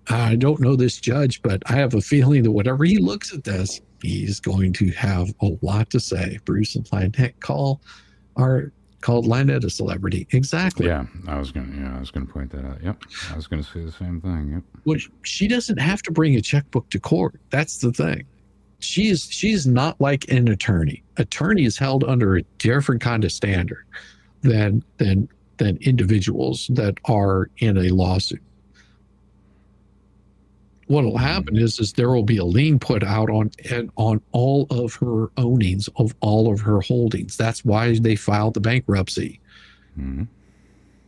I don't know this judge, but I have a feeling that whenever he looks at this, he's going to have a lot to say. Bruce and Lynette called Lynette a celebrity. Exactly. Yeah, I was gonna point that out. Yep, I was gonna say the same thing. Yep. Well, she doesn't have to bring a checkbook to court. That's the thing. She's not like an attorney. Attorney is held under a different kind of standard than individuals that are in a lawsuit. What will happen is there will be a lien put out on all of her ownings of all of her holdings. That's why they filed the bankruptcy.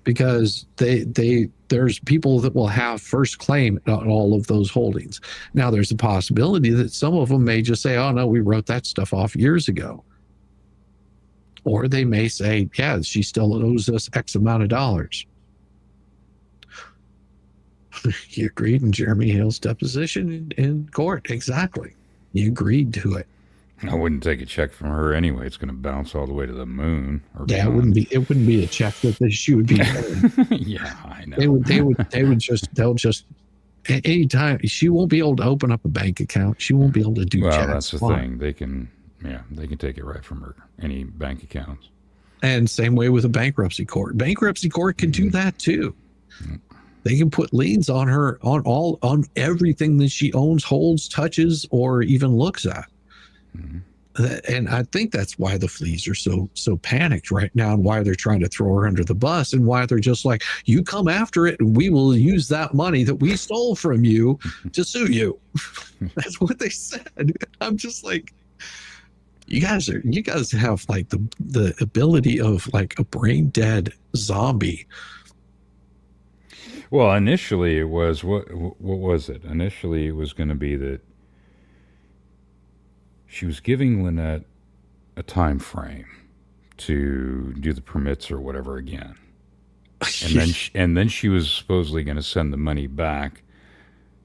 because there's people that will have first claim on all of those holdings. Now there's a possibility that some of them may just say, oh no, we wrote that stuff off years ago. Or they may say, yeah, she still owes us X amount of dollars. He agreed in Jeremy Hale's deposition in court. Exactly. He agreed to it. I wouldn't take a check from her anyway. It's going to bounce all the way to the moon. Or yeah, it wouldn't be a check that she would be paying. Yeah, I know. They'll just anytime she won't be able to open up a bank account. She won't be able to do checks. Well, that's the thing. They can take it right from her, any bank accounts. And same way with a bankruptcy court. Bankruptcy court can do that too. They can put liens on her on everything that she owns, holds, touches, or even looks at. And I think that's why the fleas are so panicked right now, and why they're trying to throw her under the bus, and why they're just like, you come after it and we will use that money that we stole from you to sue you. That's what they said. I'm just like, you guys have like the ability of like a brain dead zombie. Well, initially it was what was it? Initially it was going to be that she was giving Lynette a time frame to do the permits or whatever again, and then she was supposedly going to send the money back,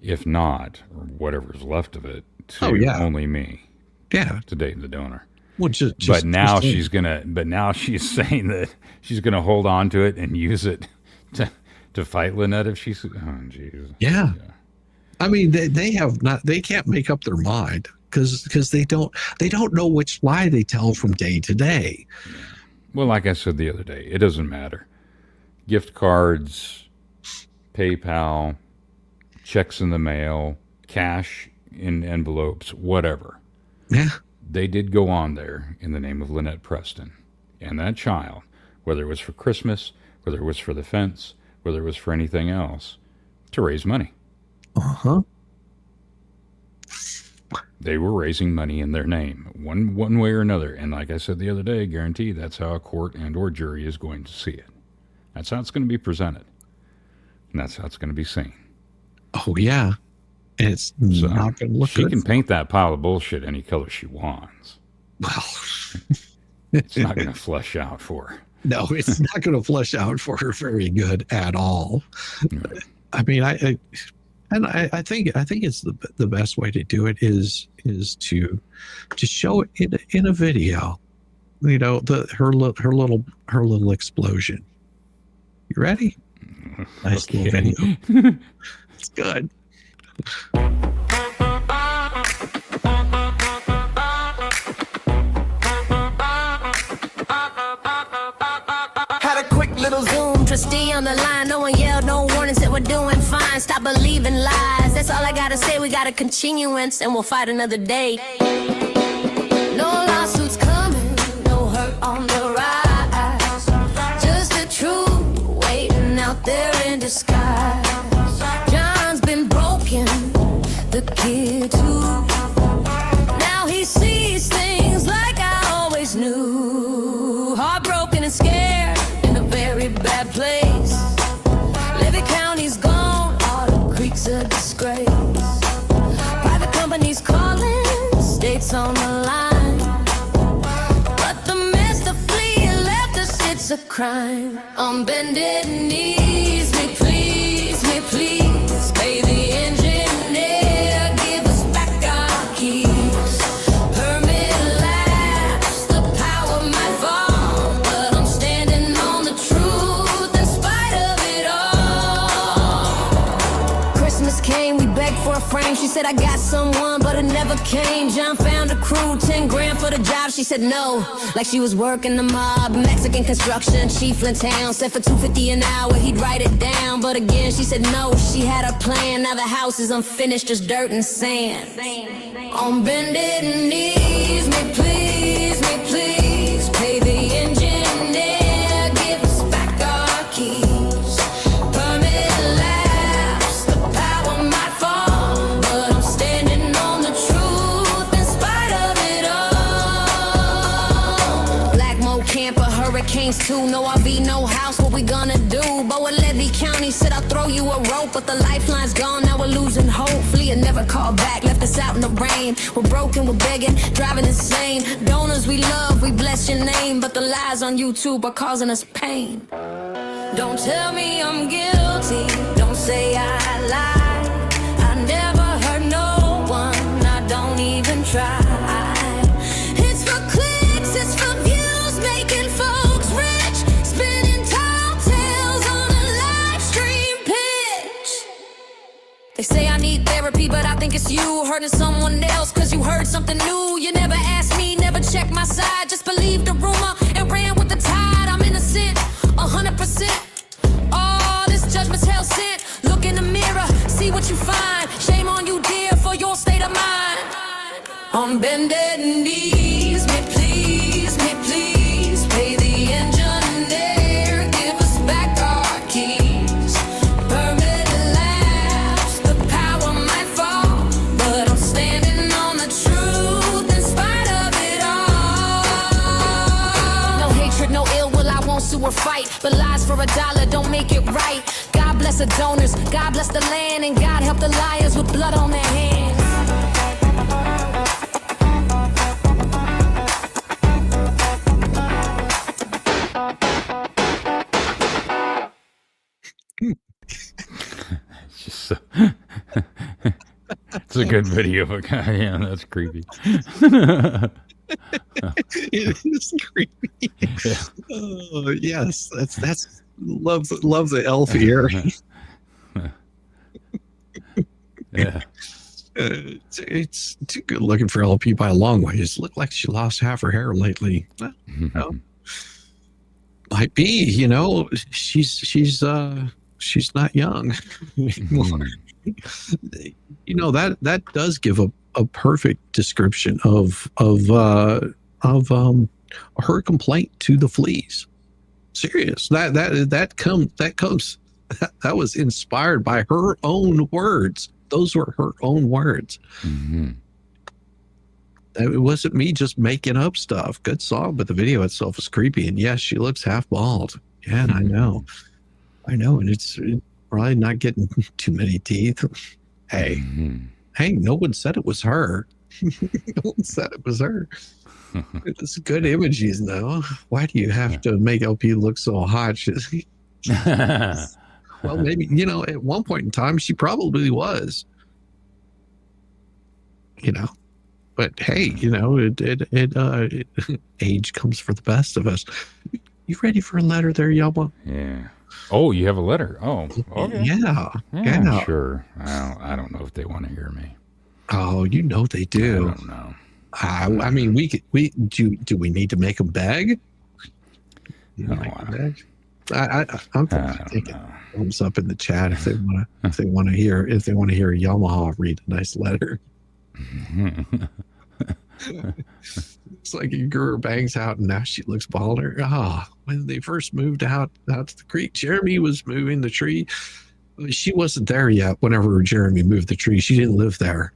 if not, or whatever's left of it, to only me. Yeah, to Dave the donor. Well, but now she's saying that she's gonna hold on to it and use it to fight Lynette if she's. Oh, jeez. Yeah. I mean, they can't make up their mind because they don't know which lie they tell from day to day. Well, like I said the other day, it doesn't matter. Gift cards, PayPal, checks in the mail, cash in envelopes, whatever. Yeah. They did go on there in the name of Lynette Preston and that child, whether it was for Christmas, whether it was for the fence, whether it was for anything else, to raise money. Uh-huh. They were raising money in their name, one way or another. And like I said the other day, I guarantee that's how a court and or jury is going to see it. That's how it's going to be presented. And that's how it's going to be seen. Oh, yeah. And it's not going to look good. She can paint that pile of bullshit any color she wants. Well, it's not going to flesh out for her. No, it's not going to flesh out for her very good at all. No. I mean, I think it's the best way to do it is to show it in a video. You know, her little explosion. You ready? Nice little video. It's good. Had a quick little zoom, trustee on the line. No one yelled, no warning, said we're doing fine. Stop believing lies. That's all I gotta say. We got a continuance and we'll fight another day. No lawsuits coming, no hurt on the rise. Just the truth waiting out there in disguise. John's been broken, the kid too. Now he sees things like I always knew. Heartbroken and scared in a very bad place. Levy County's gone, Autumn Creek's a disgrace. Private companies calling, states on the line. But the mess the flea left us, it's a crime. On bended knees, me please, pay the engineer, give us back our keys. Permit lapse, the power might fall, but I'm standing on the truth in spite of it all. Christmas came, we begged for a frame. She said I got someone, but it never came. John found a crew, 10 grand for the job. She said no, like she was working the mob. Mexican construction, chief in town. Said for $250 an hour, he'd write it down. But again, she said no, she had a plan. Now the house is unfinished, just dirt and sand. On bended knees, me please, pay the engineer, give us back our keys. Permit lapse, the power might fall, but I'm standing on the truth in spite of it all. Black Mo camper, hurricanes too, no RV, no house, but we gonna do? But when Levy County said I'll throw you a rope, but the lifeline's gone, now we're losing hope. Flee and never call back, left us out in the rain. We're broken, we're begging, driving insane. Donors we love, we bless your name, but the lies on YouTube are causing us pain. Don't tell me I'm guilty, don't say I lied. I never hurt no one, I don't even try. It's for clicks, it's for views, making folks rich, spinning tall tales on a live stream pitch. They say I need therapy, but I think it's you hurting someone else cause you heard something new. You never asked me, never checked my side, just believed the rumor and ran with the tide. I'm innocent, 100%. All this judgment's hell sent. Look in the mirror, see what you find. Shame on you, dear, for your state of mind. On bended knees, me please, pay the engineer, give us back our keys. Permit lapse, the power might fall, but I'm standing on the truth in spite of it all. No hatred, no ill will, I won't sue or fight, but lies for $1 don't make it right. God bless the donors, God bless the land, and God help the liars with blood on their hands. It's just so it's a good video, but yeah, that's creepy. It is creepy. Yeah. Oh, yes, that's love the elf ear. Yeah. It's too good looking for LP by a long ways. Looked like she lost half her hair lately. Well, might be, she's not young anymore. That does give a perfect description of her complaint to the fleas. Serious. That was inspired by her own words. Those were her own words. Mm-hmm. It wasn't me just making up stuff. Good song, but the video itself is creepy. And yes, she looks half bald. Yeah, and I know, and it's probably not getting too many teeth. Hey, no one said it was her. No one said it was her. It's good images, though. Why do you have to make LP look so hot? Well, maybe, at one point in time, she probably was. But hey, age comes for the best of us. You ready for a letter there, Yama? Yeah. Oh, you have a letter. Oh, okay. Yeah. Sure. I don't know if they want to hear me. Oh, they do. I don't know. I mean, do we need to make them beg? No, I'm taking thumbs up in the chat if they want to hear Yamaha read a nice letter. It's like he grew her bangs out and now she looks balder. When they first moved out to the creek, Jeremy was moving the tree. She wasn't there yet whenever Jeremy moved the tree. She didn't live there.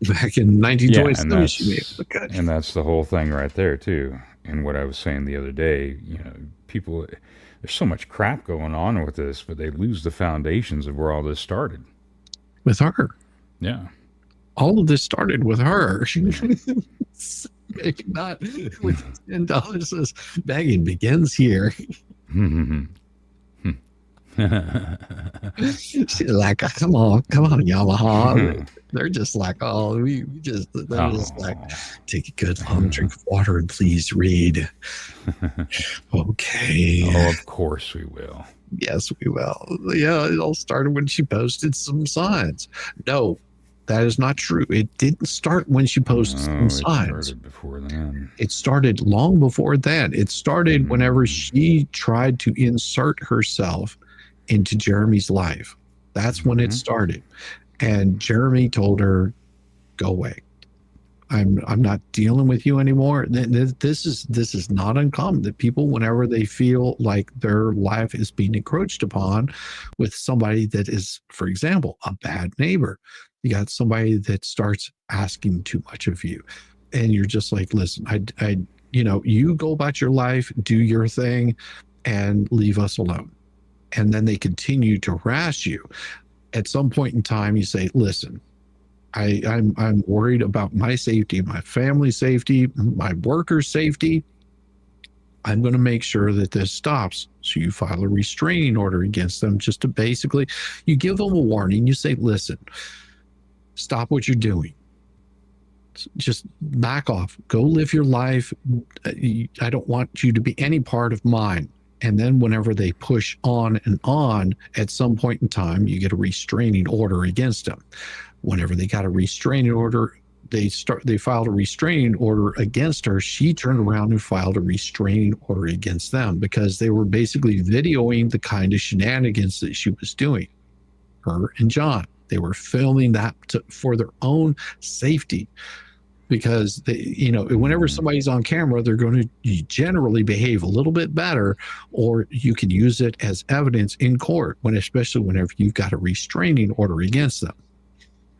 Back in 1927, she made it. And that's the whole thing right there, too. And what I was saying the other day, people, there's so much crap going on with this, but they lose the foundations of where all this started. With her. Yeah. All of this started with her. Maybe not with $10 says begging begins here. She's like, come on, Yamaha. They're just like, they're just like, take a good long drink of water and please read. Okay. Oh, of course we will. Yes, we will. Yeah, it all started when she posted some signs. No, that is not true. It didn't start when she posted some signs. It started before then. It started long before then. It started whenever she tried to insert herself into Jeremy's life. That's when it started. And Jeremy told her, go away. I'm not dealing with you anymore. This is not uncommon that people, whenever they feel like their life is being encroached upon with somebody that is, for example, a bad neighbor, you got somebody that starts asking too much of you, and you're just like, listen, you go about your life, do your thing, and leave us alone. And then they continue to harass you. At some point in time, you say, listen, I'm worried about my safety, my family's safety, my workers' safety. I'm going to make sure that this stops. So you file a restraining order against them, just to basically, you give them a warning. You say, listen, stop what you're doing. Just back off. Go live your life. I don't want you to be any part of mine. And then whenever they push on and on, at some point in time, you get a restraining order against them. Whenever they got a restraining order, they filed a restraining order against her. She turned around and filed a restraining order against them because they were basically videoing the kind of shenanigans that she was doing, her and John. They were filming that for their own safety, because whenever somebody's on camera, they're going to generally behave a little bit better, or you can use it as evidence in court, especially whenever you've got a restraining order against them.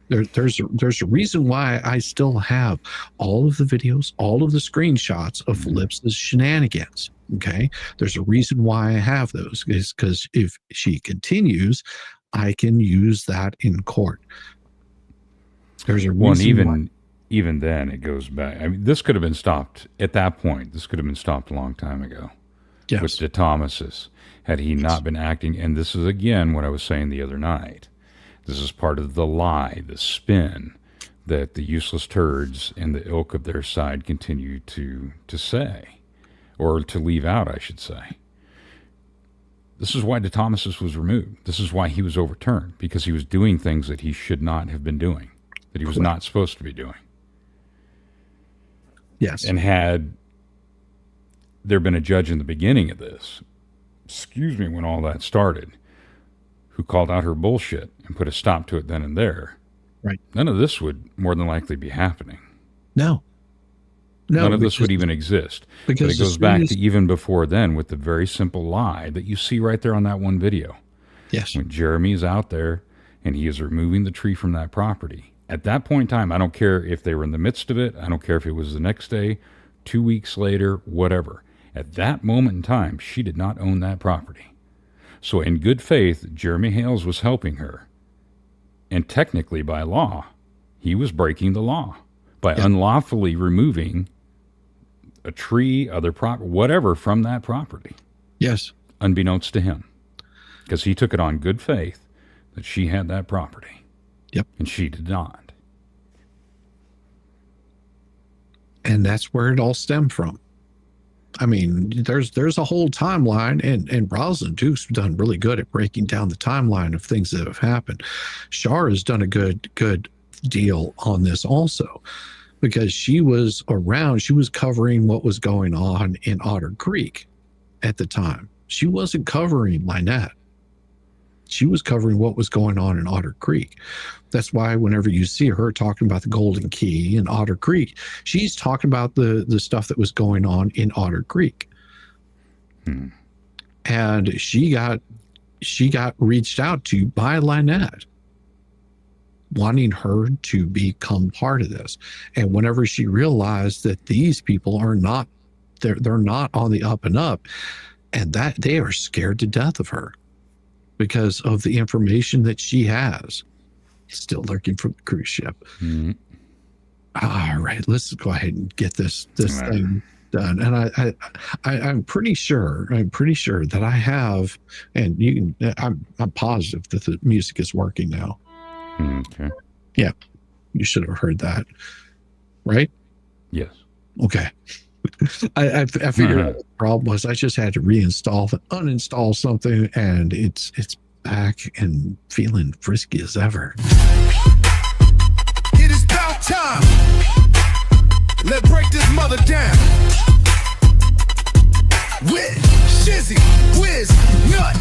There's a reason why I still have all of the videos, all of the screenshots of Lips's shenanigans. Okay, there's a reason why I have those, is because if she continues, I can use that in court. There's a reason. Even then, it goes back. I mean, this could have been stopped at that point. This could have been stopped a long time ago. Yes. With the Thomases, had he not been acting. And this is, again, what I was saying the other night. This is part of the lie, the spin that the useless turds and the ilk of their side continue to say, or to leave out, I should say. This is why the Thomases was removed. This is why he was overturned, because he was doing things that he should not have been doing, that he was not supposed to be doing. Yes. And had there been a judge in the beginning of this, when all that started, who called out her bullshit and put a stop to it then and there, right, none of this would more than likely be happening. No, none of this would even exist. Because but it goes back to even before then, with the very simple lie that you see right there on that one video. Yes. When Jeremy is out there and he is removing the tree from that property. At that point in time, I don't care if they were in the midst of it. I don't care if it was the next day, 2 weeks later, whatever. At that moment in time, she did not own that property. So in good faith, Jeremy Hales was helping her. And technically, by law, he was breaking the law by unlawfully removing a tree, other property, whatever, from that property. Yes. Unbeknownst to him. Because he took it on good faith that she had that property. Yep. And she did not. And that's where it all stemmed from. I mean, there's a whole timeline, and Roslyn Duke's done really good at breaking down the timeline of things that have happened. Shar has done a good deal on this also, because she was around. She was covering what was going on in Otter Creek at the time. She wasn't covering Lynette. She was covering what was going on in Otter Creek. That's why whenever you see her talking about the Golden Key in Otter Creek, she's talking about the stuff that was going on in Otter Creek. And she got reached out to by Lynette, wanting her to become part of this. And whenever she realized that these people are not, they're not on the up and up, and that they are scared to death of her, because of the information that she has. Still lurking from the cruise ship. All right, let's go ahead and get this thing done. And I'm pretty sure that I have, and you can, I'm positive that the music is working now. Okay. Yeah, you should have heard that, right? Yes. Okay. I figured out what the problem was. I just had to uninstall something, and it's back and feeling frisky as ever. It is about time. Let's break this mother down. With Shizzy, Wiz, Nut.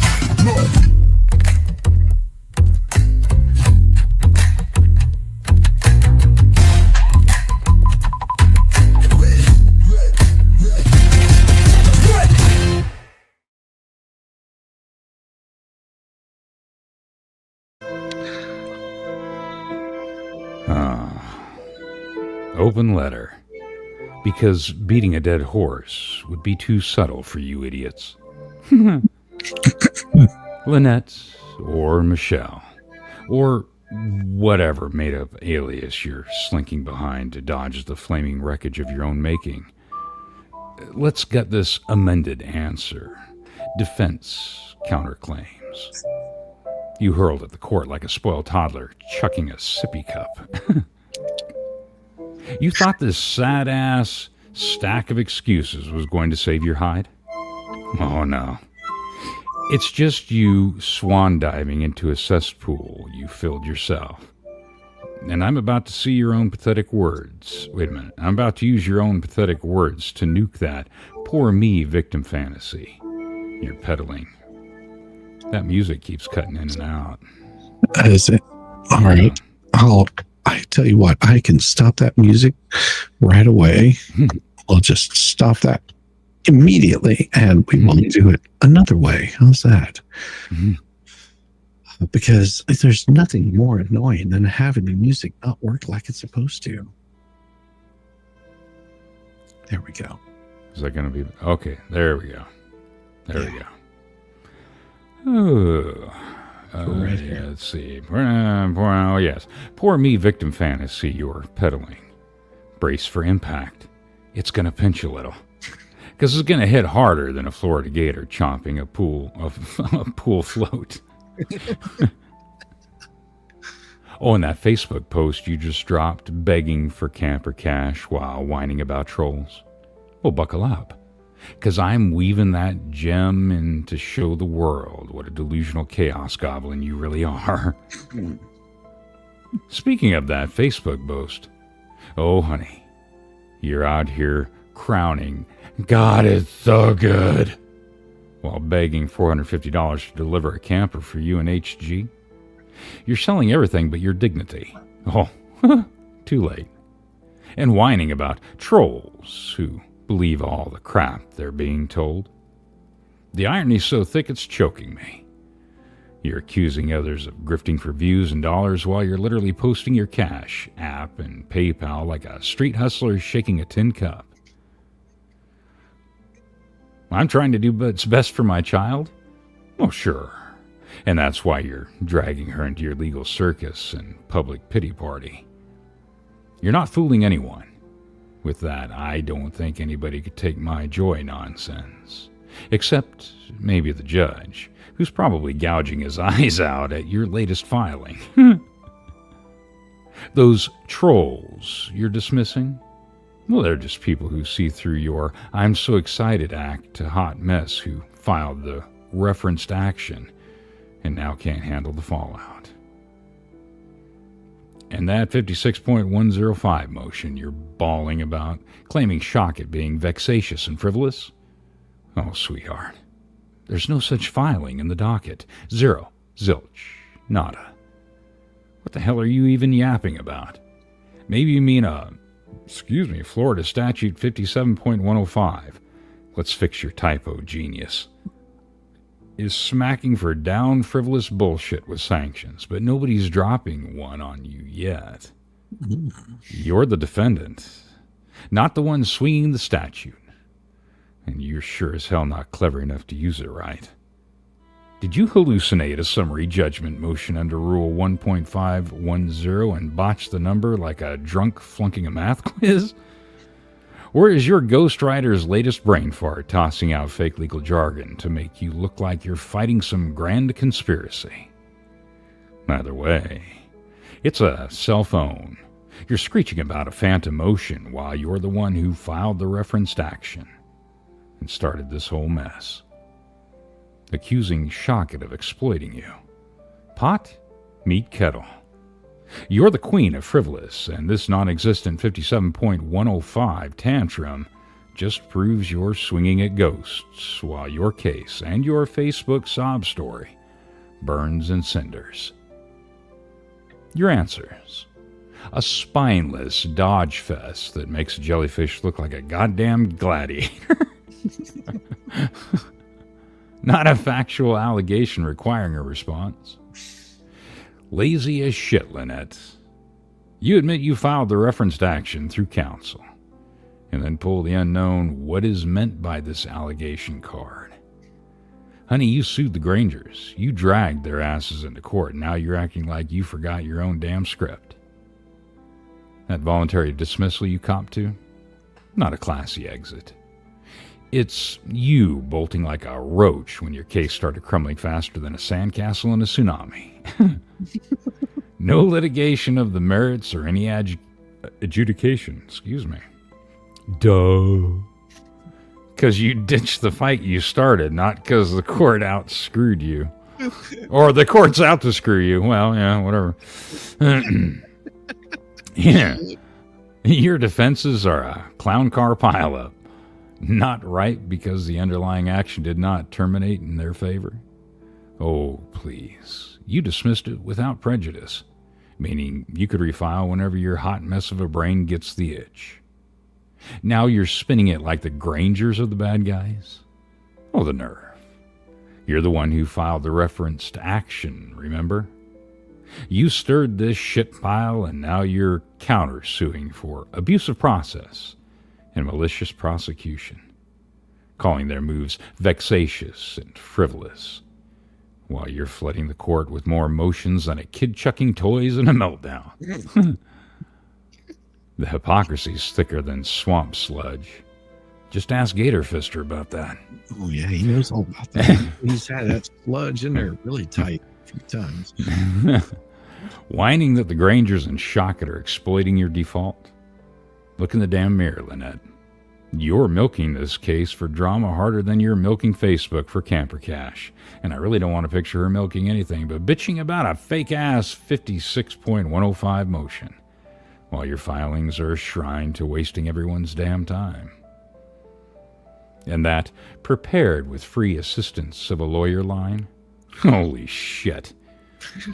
Open letter. Because beating a dead horse would be too subtle for you idiots. Lynette or Michelle or whatever made-up alias you're slinking behind to dodge the flaming wreckage of your own making. Let's get this amended answer. Defense counterclaims. You hurled at the court like a spoiled toddler chucking a sippy cup. You thought this sad-ass stack of excuses was going to save your hide? Oh, no. It's just you swan diving into a cesspool you filled yourself. And I'm about to see your own pathetic words. Wait a minute. I'm about to use your own pathetic words to nuke that poor me victim fantasy you're peddling. That music keeps cutting in and out. Is it? All right. I tell you what, I can stop that music right away. I'll just stop that immediately and we won't do it another way. How's that? Because there's nothing more annoying than having the music not work like it's supposed to. There we go. Is that going to be... Okay, there we go. There we go. Oh, Right here. let's see. Oh, yes. Poor me victim fantasy you're peddling. Brace for impact. It's going to pinch a little. Because it's going to hit harder than a Florida gator chomping a pool float. Oh, and that Facebook post you just dropped begging for camper cash while whining about trolls. Well, buckle up. Because I'm weaving that gem in to show the world what a delusional chaos goblin you really are. Speaking of that Facebook boast, oh, honey, you're out here crowning God is so good while begging $450 to deliver a camper for you and HG. You're selling everything but your dignity. Oh, too late. And whining about trolls who believe all the crap they're being told. The irony's so thick it's choking me. You're accusing others of grifting for views and dollars while you're literally posting your cash, app, and PayPal like a street hustler shaking a tin cup. I'm trying to do what's best for my child? Oh, sure. And that's why you're dragging her into your legal circus and public pity party. You're not fooling anyone with that I don't think anybody could take my joy nonsense. Except maybe the judge, who's probably gouging his eyes out at your latest filing. Those trolls you're dismissing? Well, they're just people who see through your I'm so excited act to hot mess who filed the referenced action and now can't handle the fallout. And that 56.105 motion you're bawling about, claiming shock at being vexatious and frivolous? Oh, sweetheart, there's no such filing in the docket. Zero, zilch, nada. What the hell are you even yapping about? Maybe you mean Florida Statute 57.105. Let's fix your typo, genius. Is smacking for down frivolous bullshit with sanctions, but nobody's dropping one on you yet. You're the defendant, not the one swinging the statute. And you're sure as hell not clever enough to use it right. Did you hallucinate a summary judgment motion under Rule 1.510 and botch the number like a drunk flunking a math quiz? Or is your ghostwriter's latest brain fart tossing out fake legal jargon to make you look like you're fighting some grand conspiracy? Either way, it's a cell phone. You're screeching about a phantom motion while you're the one who filed the referenced action and started this whole mess. Accusing Shockett of exploiting you. Pot, meet kettle. You're the queen of frivolous, and this non-existent 57.105 tantrum just proves you're swinging at ghosts while your case and your Facebook sob story burns in cinders. Your answers: a spineless dodge fest that makes a jellyfish look like a goddamn gladiator. Not a factual allegation requiring a response. Lazy as shit, Lynette. You admit you filed the referenced action through counsel, and then pull the unknown what is meant by this allegation card. Honey, you sued the Grangers. You dragged their asses into court, and now you're acting like you forgot your own damn script. That voluntary dismissal you copped to? Not a classy exit. It's you bolting like a roach when your case started crumbling faster than a sandcastle in a tsunami. No litigation of the merits or any adjudication. Excuse me. Duh. Because you ditched the fight you started, not because the court out-screwed you. Or the court's out to screw you. Well, yeah, whatever. Yeah. Your defenses are a clown car pileup. Not right because the underlying action did not terminate in their favor. Oh, please. You dismissed it without prejudice, meaning you could refile whenever your hot mess of a brain gets the itch. Now you're spinning it like the Grangers are the bad guys? Oh, the nerve. You're the one who filed the reference to action, remember? You stirred this shit pile, and now you're countersuing for abuse of process and malicious prosecution, calling their moves vexatious and frivolous, while you're flooding the court with more emotions than a kid chucking toys in a meltdown. The hypocrisy's thicker than swamp sludge. Just ask Gatorfister about that. Oh, yeah, he knows all about that. He's had that sludge in there really tight a few times. Whining that the Grangers and Shockett are exploiting your default? Look in the damn mirror, Lynette. You're milking this case for drama harder than you're milking Facebook for camper cash. And I really don't want to picture her milking anything but bitching about a fake-ass 56.105 motion, while your filings are a shrine to wasting everyone's damn time. And that prepared with free assistance of a lawyer line? Holy shit.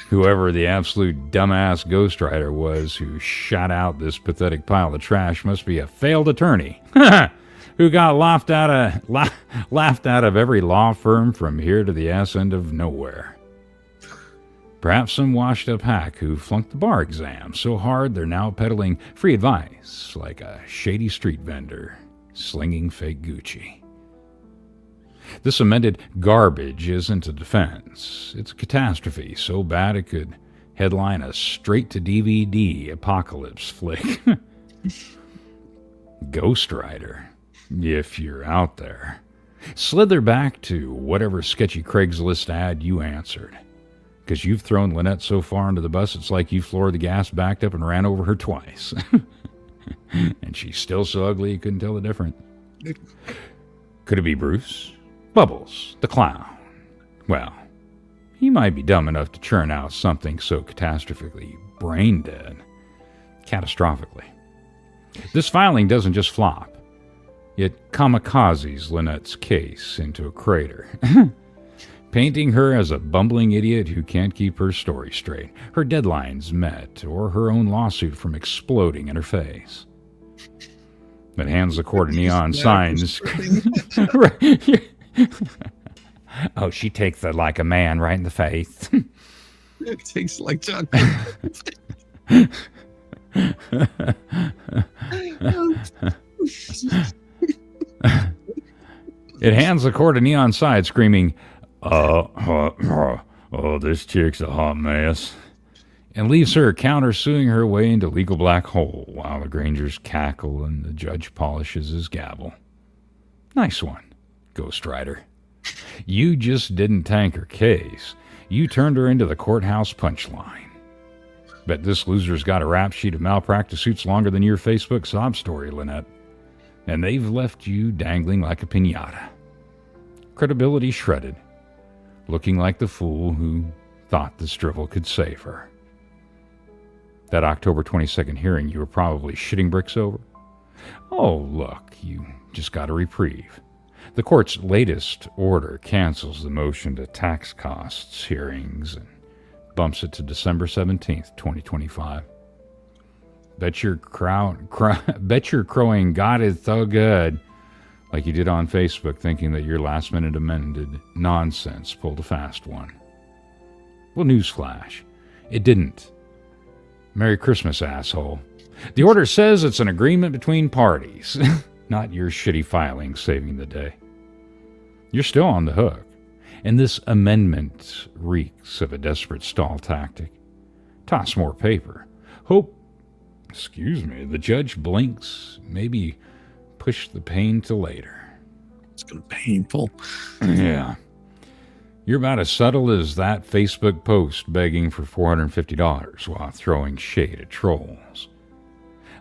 Whoever the absolute dumbass ghostwriter was who shot out this pathetic pile of trash must be a failed attorney who got laughed out of every law firm from here to the ass end of nowhere. Perhaps some washed-up hack who flunked the bar exam so hard they're now peddling free advice like a shady street vendor slinging fake Gucci. This amended garbage isn't a defense. It's a catastrophe so bad it could headline a straight-to-DVD apocalypse flick. Ghostwriter, if you're out there. Slither back to whatever sketchy Craigslist ad you answered. Because you've thrown Lynette so far into the bus, it's like you floored the gas, backed up, and ran over her twice. And she's still so ugly you couldn't tell the difference. Could it be Bruce? Bubbles, the clown. Well, he might be dumb enough to churn out something so catastrophically brain dead. Catastrophically. This filing doesn't just flop. It kamikazes Lynette's case into a crater. Painting her as a bumbling idiot who can't keep her story straight, her deadlines met, or her own lawsuit from exploding in her face. It hands the court a neon signs. Oh, she takes it like a man right in the face. It takes like John. It hands the court a neon sign screaming, this chick's a hot mess, and leaves her countersuing her way into legal black hole while the Grangers cackle and the judge polishes his gavel. Nice one, ghostwriter. You just didn't tank her case. You turned her into the courthouse punchline. Bet this loser's got a rap sheet of malpractice suits longer than your Facebook sob story, Lynette. And they've left you dangling like a piñata. Credibility shredded. Looking like the fool who thought this drivel could save her. That October 22nd hearing you were probably shitting bricks over? Oh, look, you just got a reprieve. The court's latest order cancels the motion to tax costs hearings and bumps it to December 17th, 2025. Bet you're crowing God is so good, like you did on Facebook, thinking that your last-minute amended nonsense pulled a fast one. Well, newsflash, it didn't. Merry Christmas, asshole. The order says it's an agreement between parties, not your shitty filing saving the day. You're still on the hook, And this amendment reeks of a desperate stall tactic. Toss more paper. Hope, the judge blinks, maybe push the pain to later. It's going to be painful. Yeah. You're about as subtle as that Facebook post begging for $450 while throwing shade at trolls.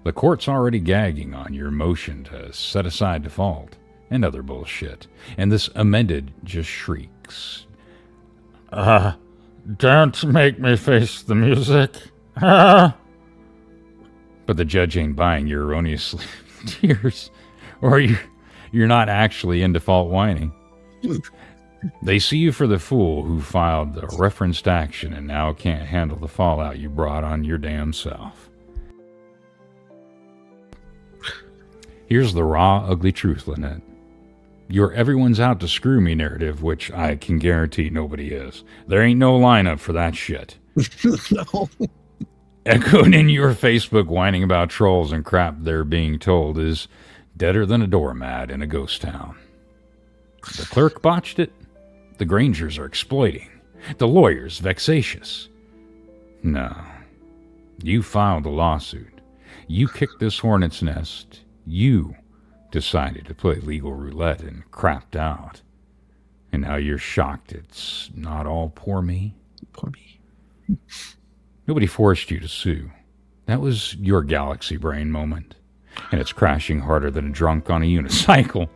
The court's already gagging on your motion to set aside default and other bullshit, and this amended just shrieks. Don't make me face the music. But the judge ain't buying your erroneous tears, or you're not actually in default whining. They see you for the fool who filed the referenced action and now can't handle the fallout you brought on your damn self. Here's the raw, ugly truth, Lynette. Your everyone's out to screw me narrative, which I can guarantee nobody is. There ain't no lineup for that shit. No. Echoed in your Facebook whining about trolls and crap they're being told is deader than a doormat in a ghost town. The clerk botched it. The Grangers are exploiting. The lawyer's vexatious. No. You filed the lawsuit. You kicked this hornet's nest. You decided to play legal roulette and crapped out. And now you're shocked it's not all poor me? Poor me. Nobody forced you to sue. That was your galaxy brain moment. And it's crashing harder than a drunk on a unicycle.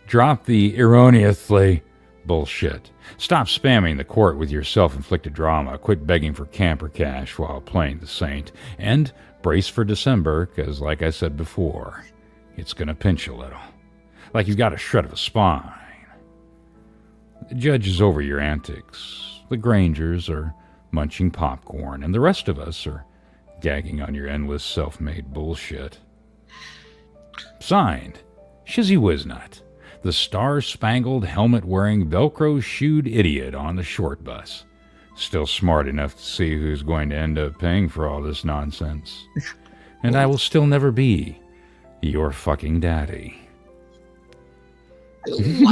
Drop the erroneously bullshit. Stop spamming the court with your self-inflicted drama. Quit begging for camper cash while playing the saint. And brace for December, because like I said before, it's going to pinch a little. Like you've got a shred of a spine. The judge is over your antics. The Grangers are munching popcorn, and the rest of us are gagging on your endless self-made bullshit. Signed, Shizzy Wiznut, the star-spangled, helmet-wearing, Velcro-shoed idiot on the short bus. Still smart enough to see who's going to end up paying for all this nonsense. And I will still never be your fucking daddy. It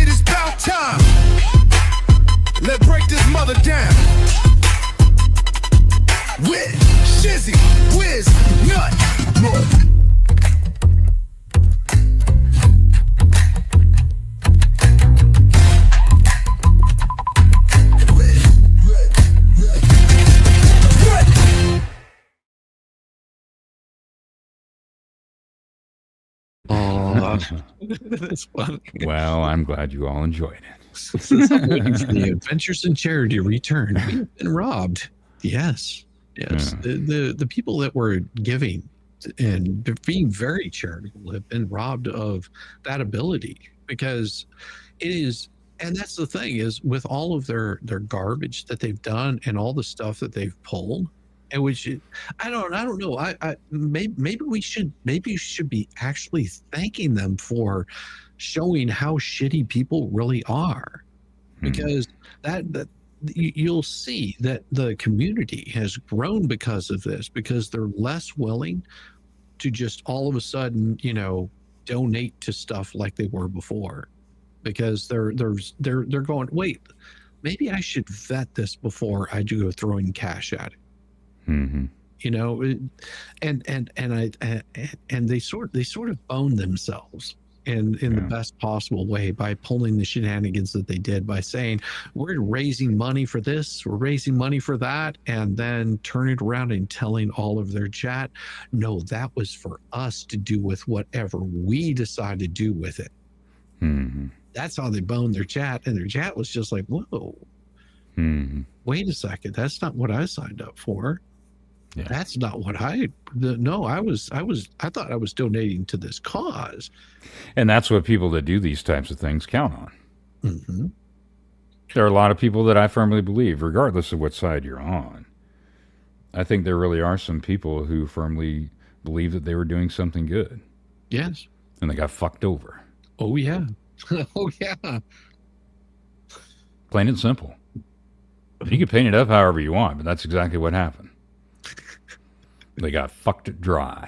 is about time. Let's break this mother down. With Shizzy, Wiz, Nut. That's funny. Well, I'm glad you all enjoyed it. I'm waiting for the Adventures in Charity return. We've been robbed. Yes. Yes. Yeah. The people that were giving and being very charitable have been robbed of that ability, because it is, and that's the thing, is with all of their garbage that they've done and all the stuff that they've pulled, and which I don't know. I maybe you should be actually thanking them for showing how shitty people really are, because that you'll see that the community has grown because of this, because they're less willing to just all of a sudden, donate to stuff like they were before, because they're going, wait, maybe I should vet this before I do go throwing cash at it. Mm-hmm. And they sort of bone themselves in the best possible way by pulling the shenanigans that they did, by saying we're raising money for this, we're raising money for that, and then turning around and telling all of their chat, no, that was for us to do with whatever we decide to do with it. Mm-hmm. That's how they boned their chat, and their chat was just like, whoa, wait a second, that's not what I signed up for. Yeah. That's not what I thought I was donating to this cause. And that's what people that do these types of things count on. Mm-hmm. There are a lot of people that I firmly believe, regardless of what side you're on. I think there really are some people who firmly believe that they were doing something good. Yes. And they got fucked over. Oh, yeah. Oh, yeah. Plain and simple. You can paint it up however you want, but that's exactly what happened. They got fucked dry.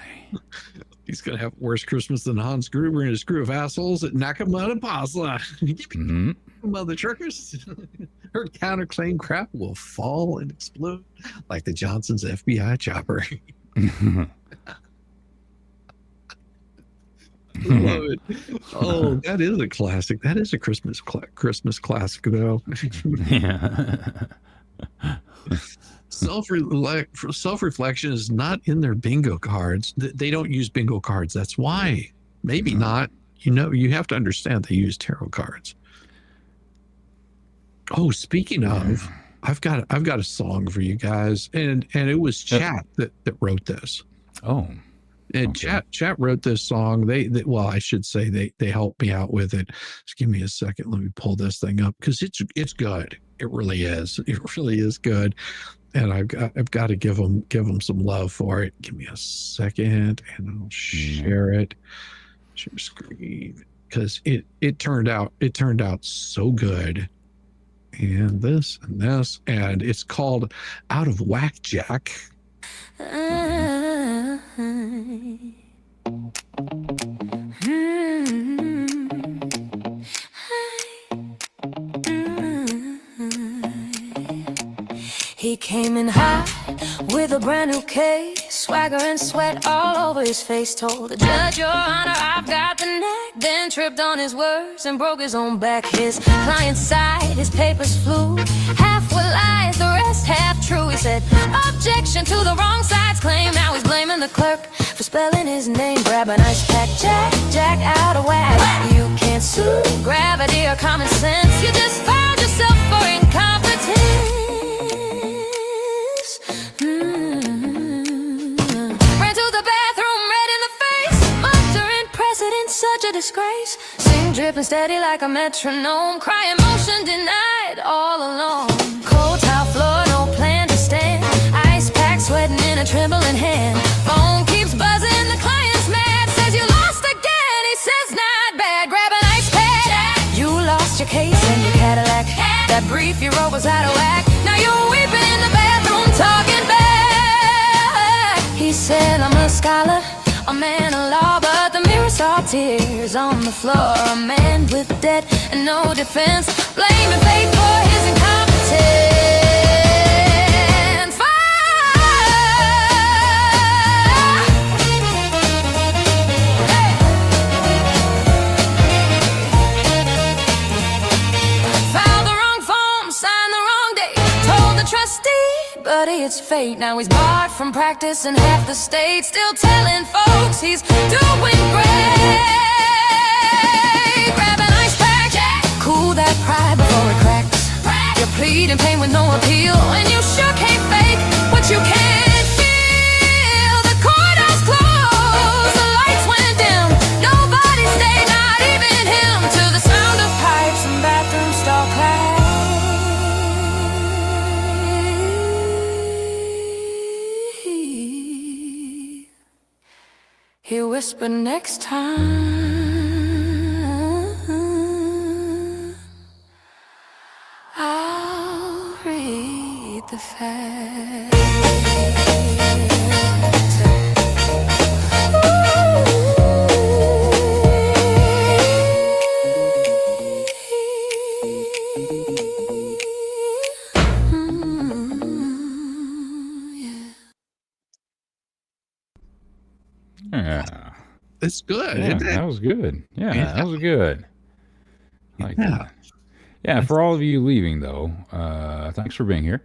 He's gonna have worse Christmas than Hans Gruber and his crew of assholes at Nakamura Pasla. Mother truckers. Her counterclaim crap will fall and explode like the Johnson's FBI chopper. Love it. Oh, that is a classic. That is a Christmas classic, though. Yeah. Self-reflection is not in their bingo cards. They don't use bingo cards. That's why. Maybe not. You have to understand they use tarot cards. Oh, speaking of, I've got a song for you guys, and it was Chat that wrote this. Oh. And Okay. Chat wrote this song. They well, I should say they helped me out with it. Just give me a second. Let me pull this thing up because it's good. It really is. It really is good. And I've got to give them some love for it. Give me a second, and I'll share it. Share screen because it turned out so good. And this and this, and it's called "Out of Whack Jack." He came in hot with a brand new case, swagger and sweat all over his face. Told the judge, Your Honor, I've got the knack. Then tripped on his words and broke his own back. His client sighed, his papers flew. Half were lies, the rest half true. He said, objection to the wrong side's claim. Now he's blaming the clerk for spelling his name. Grab an ice pack, Jack out of whack. You can't sue gravity or common sense. You just filed yourself for incompetence. Ran to the bathroom, red in the face, muttering precedent, such a disgrace. Sing dripping steady like a metronome, crying motion denied all alone. Cold tile floor, no plan to stand. Ice pack sweating in a trembling hand. Phone keeps buzzing, the client's mad. Says you lost again, he says not bad. Grab an ice pack. You lost your case and your Cadillac. That brief you wrote was out of whack. Now you're weeping in the bathroom, talking back. He said, I'm a scholar, a man of law, but the mirror saw tears on the floor. A man with debt and no defense, blaming fate for his incompetence. Filed the wrong form, signed the wrong date, told the trustee, buddy, it's fate. Now he's barred from practice in half the state, still telling folks he's doing great. Grab an ice pack, cool that pride before it cracks. You're pleading pain with no appeal, and you sure can't fake what you can't feel. The courthouse closed, the lights went dim, nobody stayed, not even him, to the sound of pipes and bathroom stall clash. He whispered, next time I'll read the facts. Yeah. It's good. Yeah, isn't it? that was good. Yeah, Yeah. that was good. I like Yeah. that. Yeah, for all of you leaving, though, thanks for being here.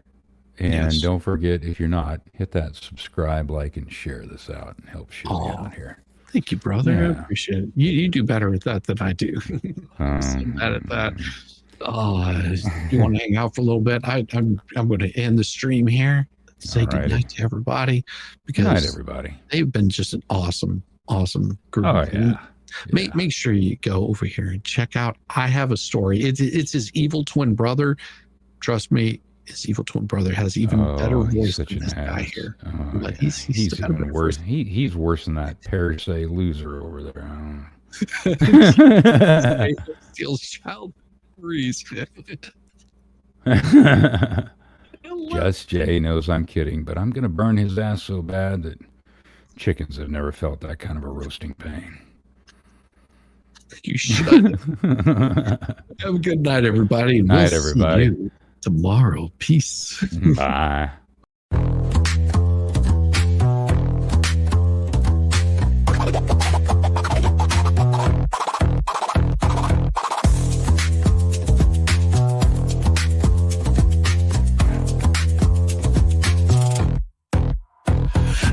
And Yes. don't forget, if you're not, hit that subscribe, like, and share this out and help share me out here. Thank you, brother. I Yeah. appreciate it. You do better at that than I do. I'm so bad at that. Oh, you want to hang out for a little bit? I'm going to end the stream here. Say good Alrighty. night to everybody Good night, because everybody. they've been just an awesome group. Oh, yeah. Make sure you go over here and check out. I have a story. It's his evil twin brother. Trust me, his evil twin brother has even better he's voice such than an this guy ass. here. Oh, Like, yeah. he's got a even better worse. voice. He's worse than that per se loser over there. I don't know. Steals child memories. Just Jay knows I'm kidding, but I'm gonna burn his ass so bad that Chickens have never felt that kind of a roasting pain. You should. Have a good night, everybody. Night, We'll everybody. see you tomorrow. Peace. Bye.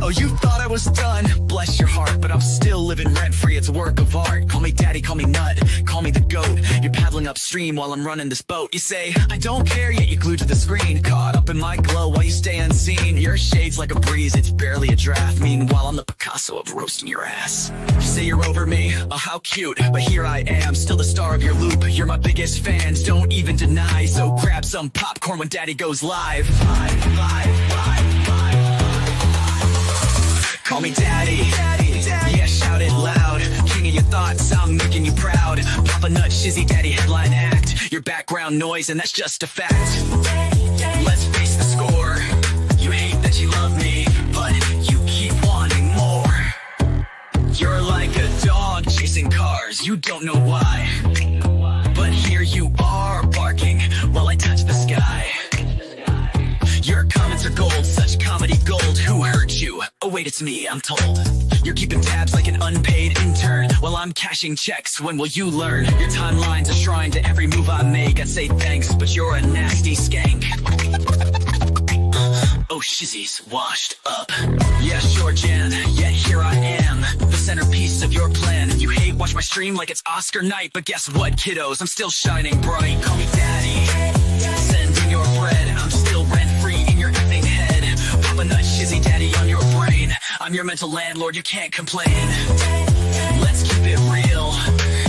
Oh, you thought I was done, bless your heart, but I'm still living rent-free, it's a work of art. Call me daddy, call me nut, call me the goat. You're paddling upstream while I'm running this boat. You say, I don't care, yet you're glued to the screen. Caught up in my glow while you stay unseen. Your shade's like a breeze, it's barely a draft. Meanwhile, I'm the Picasso of roasting your ass. You say you're over me, oh how cute, but here I am, still the star of your loop. You're my biggest fans, don't even deny. So grab some popcorn when daddy goes live. Call me daddy, yeah, shout it loud. King of your thoughts, I'm making you proud. Papa Nut, Shizzy Daddy, headline act. Your background noise, and that's just a fact. Let's face the score. You hate that you love me, but you keep wanting more. You're like a dog chasing cars, you don't know why. But here you are, barking while I touch the sky. Your comments are gold, such comedy gold. Who hurt you? Oh wait, it's me, I'm told. You're keeping tabs like an unpaid intern while I'm cashing checks. When will you learn? Your timeline's a shrine to every move I make. I'd say thanks, but you're a nasty skank. Oh, Shizzy's washed up. Yeah, sure, Jan, yet here I am, the centerpiece of your plan. You hate watch my stream like it's Oscar night, but guess what, kiddos? I'm still shining bright. Call me daddy. Send in your bread. I'm still rent-free in your effing head. Papa Nut, Shizzy Daddy on your brain. I'm your mental landlord, you can't complain. Let's keep it real.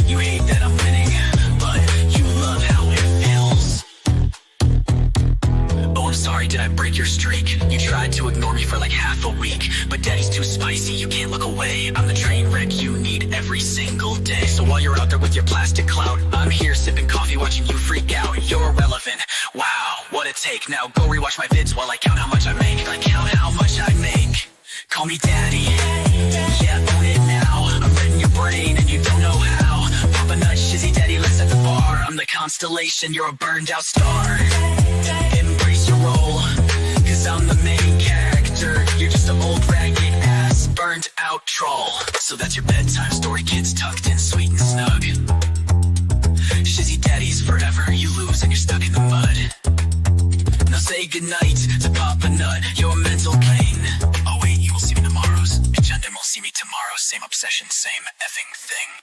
You hate that I'm winning, but you love how it feels. Oh, I'm sorry, did I break your streak? You tried to ignore me for like half a week, but daddy's too spicy, you can't look away. I'm the train wreck you need every single day. So while you're out there with your plastic clout, I'm here sipping coffee watching you freak out. You're irrelevant, wow, what a take. Now go rewatch my vids while I count how much I make. I count how much I make. Call me daddy, yeah, own it now. I'm reading your brain and you don't know how. Papa Nut, Shizzy Daddy, let's set the bar. I'm the constellation, you're a burned out star. Embrace your role, cause I'm the main character. You're just an old ragged ass, burned out troll. So that's your bedtime story, kids tucked in sweet and snug. Shizzy Daddy's forever, you lose and you're stuck in the mud. Now say goodnight to Papa Nut, your mental pain. Oh wait, you will see me tomorrow's. Agenda will see me tomorrow, same obsession, same effing thing.